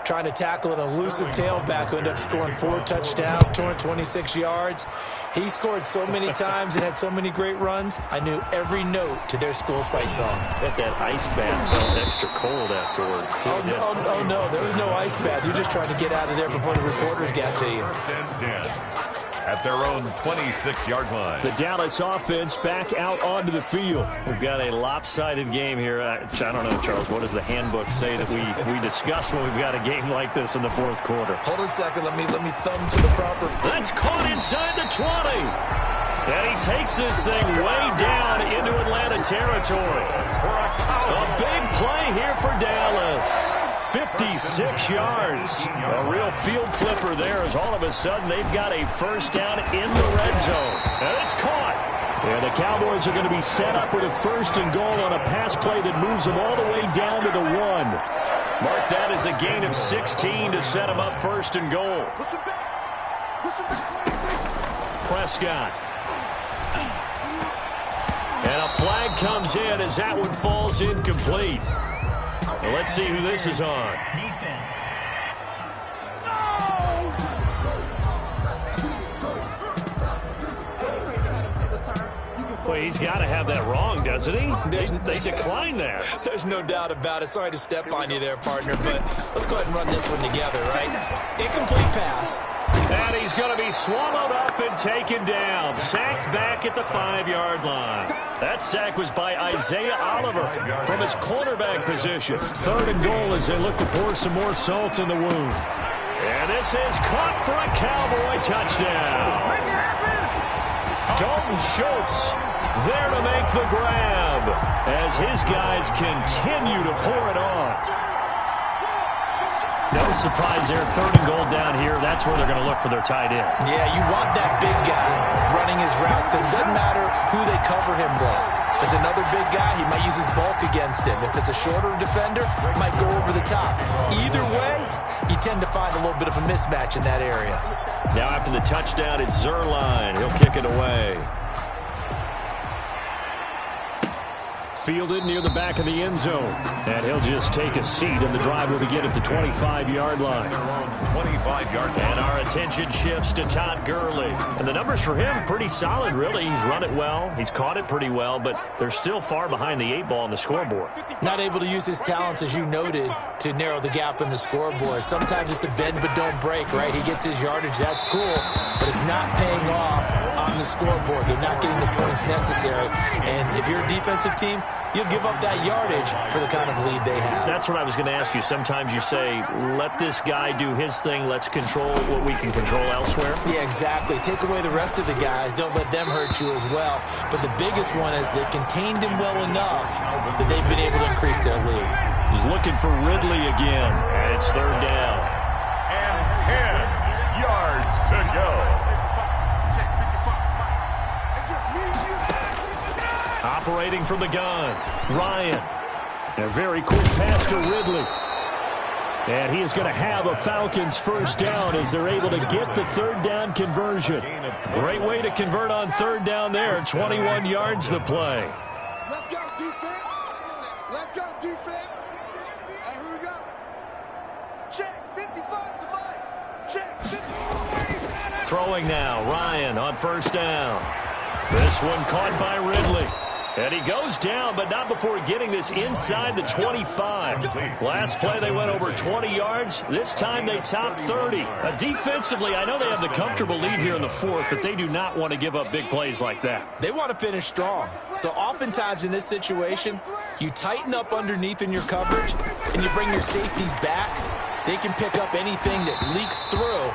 trying to tackle an elusive tailback who ended up scoring 4 touchdowns, 226 yards. He scored so many times and had so many great runs, I knew every note to their school's fight song.
Bet that ice bath felt extra cold afterwards, too.
Oh, no, there was no ice bath. You're just trying to get out of there before the reporters got to you.
First and 10 at their own 26-yard line.
The Dallas offense back out onto the field. We've got a lopsided game here. I don't know, Charles, what does the handbook say that we discuss when we've got a game like this in the fourth quarter?
Hold on a second. Let me thumb to the proper.
That's caught inside the 20. And he takes this thing way down into Atlanta territory. A big play here for Dallas. 56 yards. A real field flipper there as all of a sudden they've got a first down in the red zone. And it's caught. And the Cowboys are going to be set up with a first and goal on a pass play that moves them all the way down to the 1. Mark that as a gain of 16 to set them up first and goal. Prescott. And a flag comes in as that one falls incomplete. Well, let's see who this is on.
Defense.
Well, he's got to have that wrong, doesn't he? They declined that.
There's no doubt about it. Sorry to step on you there, partner, but let's go ahead and run this one together, right? Incomplete pass.
And he's going to be swallowed up and taken down. Sacked back at the 5-yard line. That sack was by Isaiah Oliver from his cornerback position. Third and goal as they look to pour some more salt in the wound. And this is caught for a Cowboy touchdown. Dalton Schultz there to make the grab as his guys continue to pour it on. No surprise there, third and goal down here. That's where they're going to look for their tight end.
Yeah, you want that big guy running his routes because it doesn't matter who they cover him with. If it's another big guy, he might use his bulk against him. If it's a shorter defender, he might go over the top. Either way, you tend to find a little bit of a mismatch in that area.
Now after the touchdown, it's Zerline. He'll kick it away. Fielded near the back of the end zone. And he'll just take a seat, and the drive will begin at the 25-yard line.
25-yard line.
And our attention shifts to Todd Gurley. And the numbers for him, pretty solid, really. He's run it well. He's caught it pretty well, but they're still far behind the 8-ball on the scoreboard.
Not able to use his talents, as you noted, to narrow the gap in the scoreboard. Sometimes it's a bend but don't break, right? He gets his yardage. That's cool, but it's not paying off on the scoreboard. They're not getting the points necessary. And if you're a defensive team, you'll give up that yardage for the kind of lead they have.
That's what I was going to ask you. Sometimes you say, let this guy do his thing. Let's control what we can control elsewhere.
Yeah, exactly. Take away the rest of the guys. Don't let them hurt you as well. But the biggest one is they contained him well enough that they've been able to increase their lead.
He's looking for Ridley again. And it's third down.
And 10 yards to go.
Operating from the gun, Ryan. A very quick pass to Ridley. And he is going to have a Falcons first down as they're able to get the third down conversion. Great way to convert on third down there. 21 yards the play.
Let's go, defense. Let's go, defense. Hey, here we go. Check, 55 to Mike. Check, 55.
Throwing now, Ryan on first down. This one caught by Ridley. And he goes down, but not before getting this inside the 25. Last play, they went over 20 yards. This time, they topped 30. Defensively, I know they have the comfortable lead here in the fourth, but they do not want to give up big plays like that.
They want to finish strong. So oftentimes in this situation, you tighten up underneath in your coverage, and you bring your safeties back. They can pick up anything that leaks through.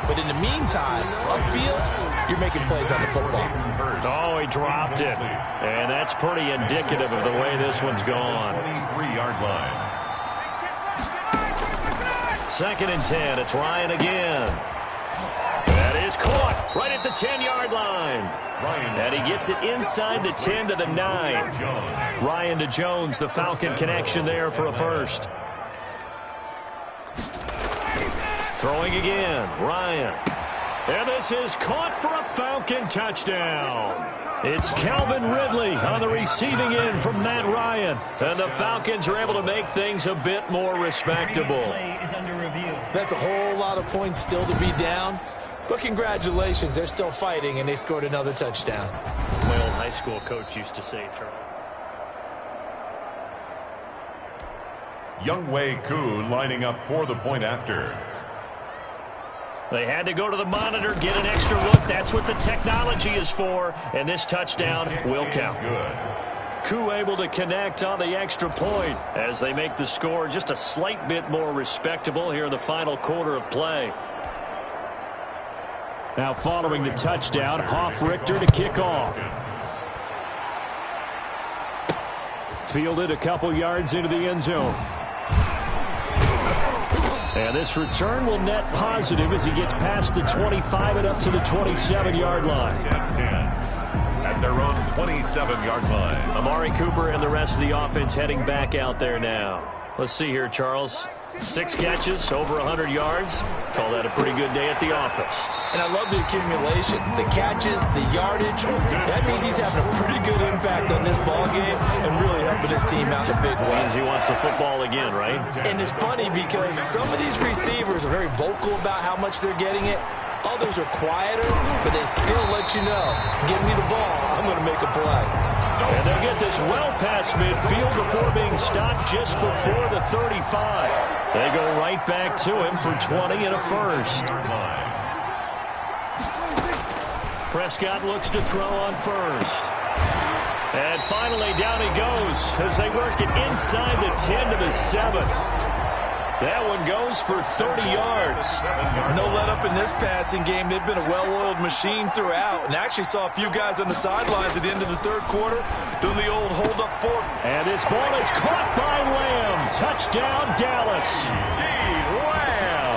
But in the meantime, upfield, you're making plays on the football.
Oh, he dropped it. And that's pretty indicative of the way this one's gone.
23-yard line.
2nd and 10. It's Ryan again. That is caught right at the 10-yard line. And he gets it inside the 10 to the 9. Ryan to Jones, the Falcon connection there for a first. Throwing again, Ryan. And this is caught for a Falcon touchdown. It's Calvin Ridley on the receiving end from Matt Ryan. And the Falcons are able to make things a bit more respectable.
That's a whole lot of points still to be down. But congratulations, they're still fighting, and they scored another touchdown.
My old high school coach used to say, Charlie.
Younghoe Koo lining up for the point after.
They had to go to the monitor, get an extra look. That's what the technology is for. And this touchdown will count.
Good.
Koo able to connect on the extra point as they make the score just a slight bit more respectable here in the final quarter of play. Now following the touchdown, Hoff-Richter to kick off. Fielded a couple yards into the end zone. And this return will net positive as he gets past the 25 and up to the 27-yard line.
10 at their own 27-yard line.
Amari Cooper and the rest of the offense heading back out there now. Let's see here, Charles. 6 catches, over 100 yards. Call that a pretty good day at the office.
And I love the accumulation, the catches, the yardage. That means he's having a pretty good impact on this ball game and really helping his team out in a big way.
Means he wants the football again, right?
And it's funny because some of these receivers are very vocal about how much they're getting it. Others are quieter, but they still let you know, give me the ball, I'm going to make a play.
And they'll get this well past midfield before being stopped just before the 35. They go right back to him for 20 and a first. Prescott looks to throw on first. And finally down he goes as they work it inside the 10 to the 7. That one goes for 30 yards.
No let up in this passing game. They've been a well-oiled machine throughout. And actually saw a few guys on the sidelines at the end of the third quarter doing the old hold-up fork.
And this ball is caught by Lamb. Touchdown, Dallas.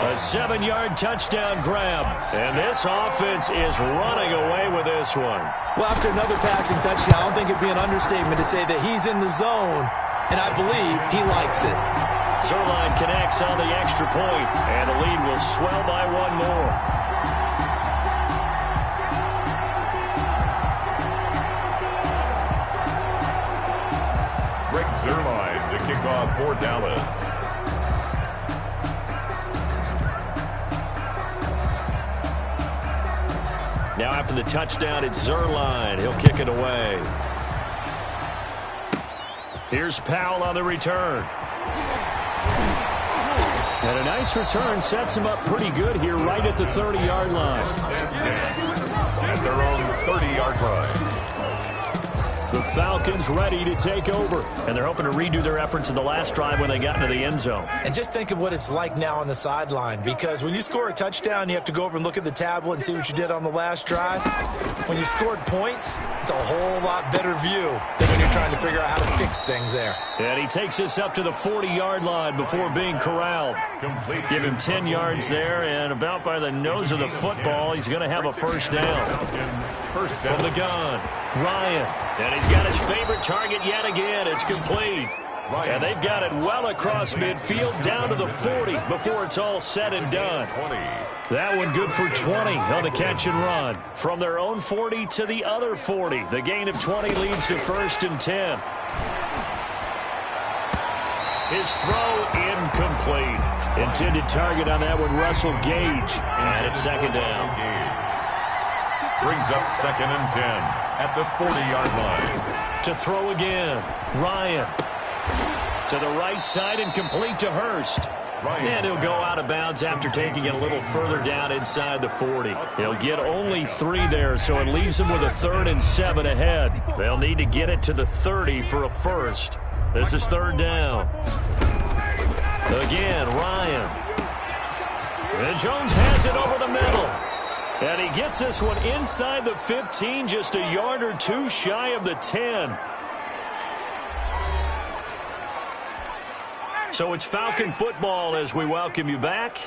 A 7-yard touchdown grab. And this offense is running away with this one.
Well, after another passing touchdown, I don't think it'd be an understatement to say that he's in the zone, and I believe he likes it.
Zerline connects on the extra point, and the lead will swell by one more.
Greg Zerline to kick off for Dallas.
Now after the touchdown, it's Zerline. He'll kick it away. Here's Powell on the return. And a nice return sets him up pretty good here right at the 30-yard line.
At their own 30-yard line.
The Falcons ready to take over. And they're hoping to redo their efforts in the last drive when they got into the end zone.
And just think of what it's like now on the sideline, because when you score a touchdown, you have to go over and look at the tablet and see what you did on the last drive. When you scored points, it's a whole lot better view than when you're trying to figure out how to fix things there.
And he takes us up to the 40-yard line before being corralled. Give him 10 yards there, and about by the nose of the football, he's going to have a first down. From the gun, Ryan. And he's got his favorite target yet again. It's complete. And they've got it well across midfield down to the 40 before it's all said and done. That one good for 20 on the catch and run. From their own 40 to the other 40. The gain of 20 leads to 1st and 10. His throw incomplete. Intended target on that one, Russell Gage. And it's 2nd down.
Brings up 2nd and 10. at the 40-yard line.
To throw again, Ryan. To the right side and complete to Hurst. And he'll go out of bounds after taking it a little further down inside the 40. He'll get only 3 there, so it leaves him with a 3rd and 7 ahead. They'll need to get it to the 30 for a first. This is 3rd down. Again, Ryan. And Jones has it over the middle. And he gets this one inside the 15, just a yard or 2 shy of the 10. So it's Falcon football as we welcome you back.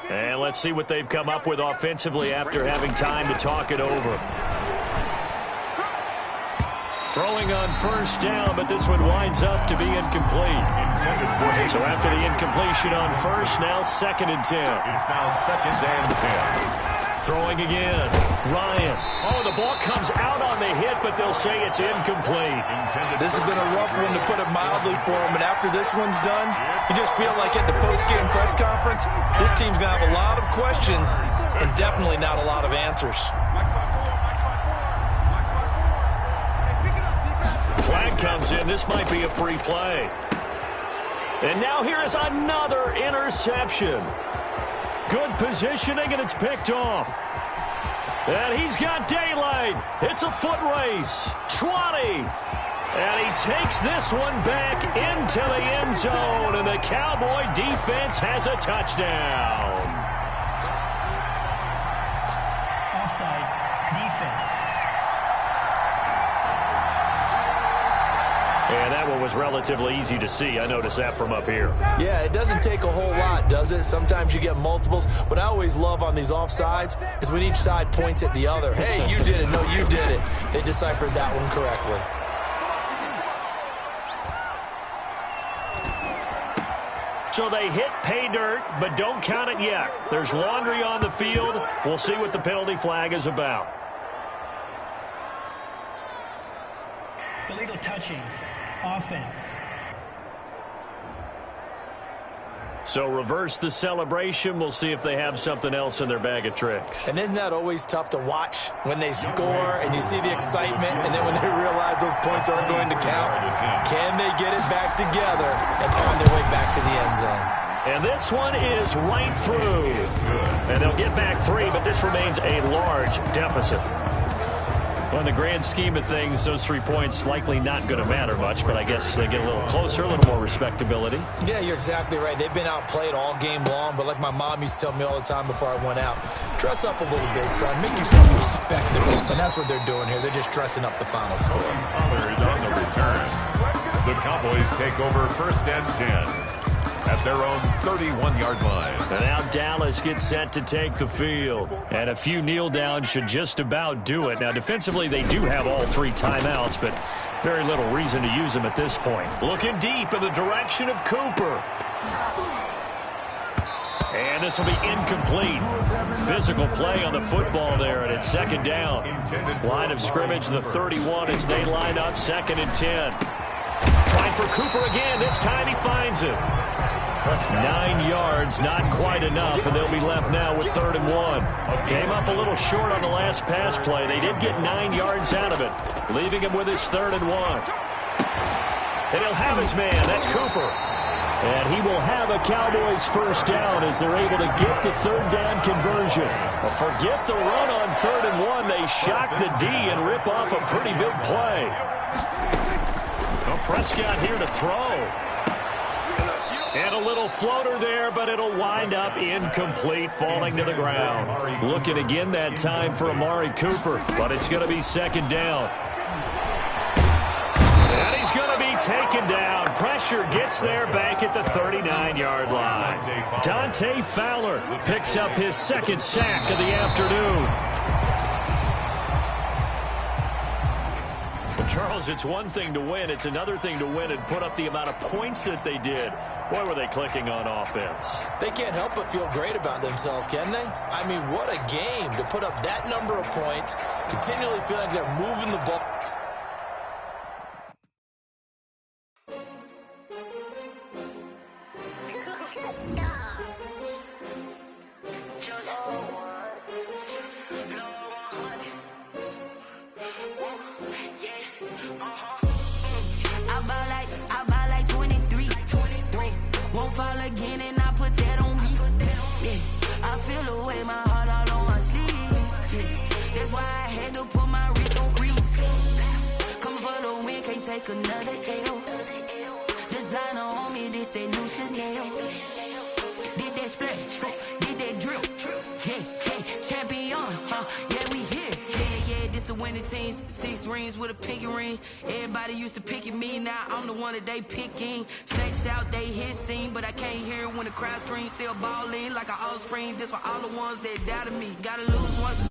And let's see what they've come up with offensively after having time to talk it over. Throwing on 1st down, but this one winds up to be incomplete. So after the incompletion on 1st, now 2nd and 10.
It's now 2nd and 10.
Throwing again, Ryan. Oh, the ball comes out on the hit, but they'll say it's incomplete.
This has been a rough one, to put it mildly, for him. And after this one's done, you just feel like at the post-game press conference, this team's going to have a lot of questions and definitely not a lot of answers.
Flag comes in. This might be a free play. And now here is another interception. Good positioning, and it's picked off. And he's got daylight. It's a foot race. 20. And he takes this one back into the end zone, and the Cowboy defense has a touchdown.
Offside defense.
And that one was relatively easy to see. I noticed that from up here.
Yeah, it doesn't take a whole lot, does it? Sometimes you get multiples. What I always love on these offsides is when each side points at the other. Hey, you did it. No, you did it. They deciphered that one correctly.
So they hit pay dirt, but don't count it yet. There's laundry on the field. We'll see what the penalty flag is about.
Illegal touching. Offense.
So reverse the celebration. We'll see if they have something else in their bag of tricks.
And isn't that always tough to watch when they score and you see the excitement, and then when they realize those points aren't going to count? Can they get it back together and find their way back to the end zone?
And this one is right through. And they'll get back 3, but this remains a large deficit. Well, in the grand scheme of things, those 3 points likely not going to matter much, but I guess they get a little closer, a little more respectability.
Yeah, you're exactly right. They've been outplayed all game long, but like my mom used to tell me all the time before I went out, dress up a little bit, son. Make yourself respectable. And that's what they're doing here. They're just dressing up the final score.
Pollard on the return. The Cowboys take over 1st and 10. At their own 31-yard line.
And now Dallas gets set to take the field. And a few kneel downs should just about do it. Now, defensively, they do have all 3 timeouts, but very little reason to use them at this point. Looking deep in the direction of Cooper. And this will be incomplete. Physical play on the football there, and it's 2nd down. Line of scrimmage, the 31 as they line up 2nd and 10. Trying for Cooper again. This time he finds it. 9 yards, not quite enough, and they'll be left now with 3rd and 1. Came up a little short on the last pass play. They did get 9 yards out of it, leaving him with his 3rd and 1. And he'll have his man. That's Cooper. And he will have a Cowboys 1st down as they're able to get the 3rd down conversion. But forget the run on 3rd and 1. They shock the D and rip off a pretty big play. Well, Prescott here to throw. And a little floater there, but it'll wind up incomplete, falling to the ground. Looking again that time for Amari Cooper, but it's going to be 2nd down. And he's going to be taken down. Pressure gets there back at the 39-yard line. Dante Fowler picks up his 2nd sack of the afternoon. Well, Charles, it's one thing to win. It's another thing to win and put up the amount of points that they did. Boy, were they clicking on offense.
They can't help but feel great about themselves, can they? I mean, what a game to put up that number of points, continually feeling like they're moving the ball.
take another L. Designer on me, this that new Chanel. Did that splash, did that drip. Yeah, champion, yeah, we here. Yeah, this the winning team. 6 rings with a pinky ring. Everybody used to pick at me, now I'm the one that they picking. Snakes out, they hit scene, but I can't hear it when the crowd screams. Still balling like an offspring. This for all the ones that doubted me. Gotta lose once.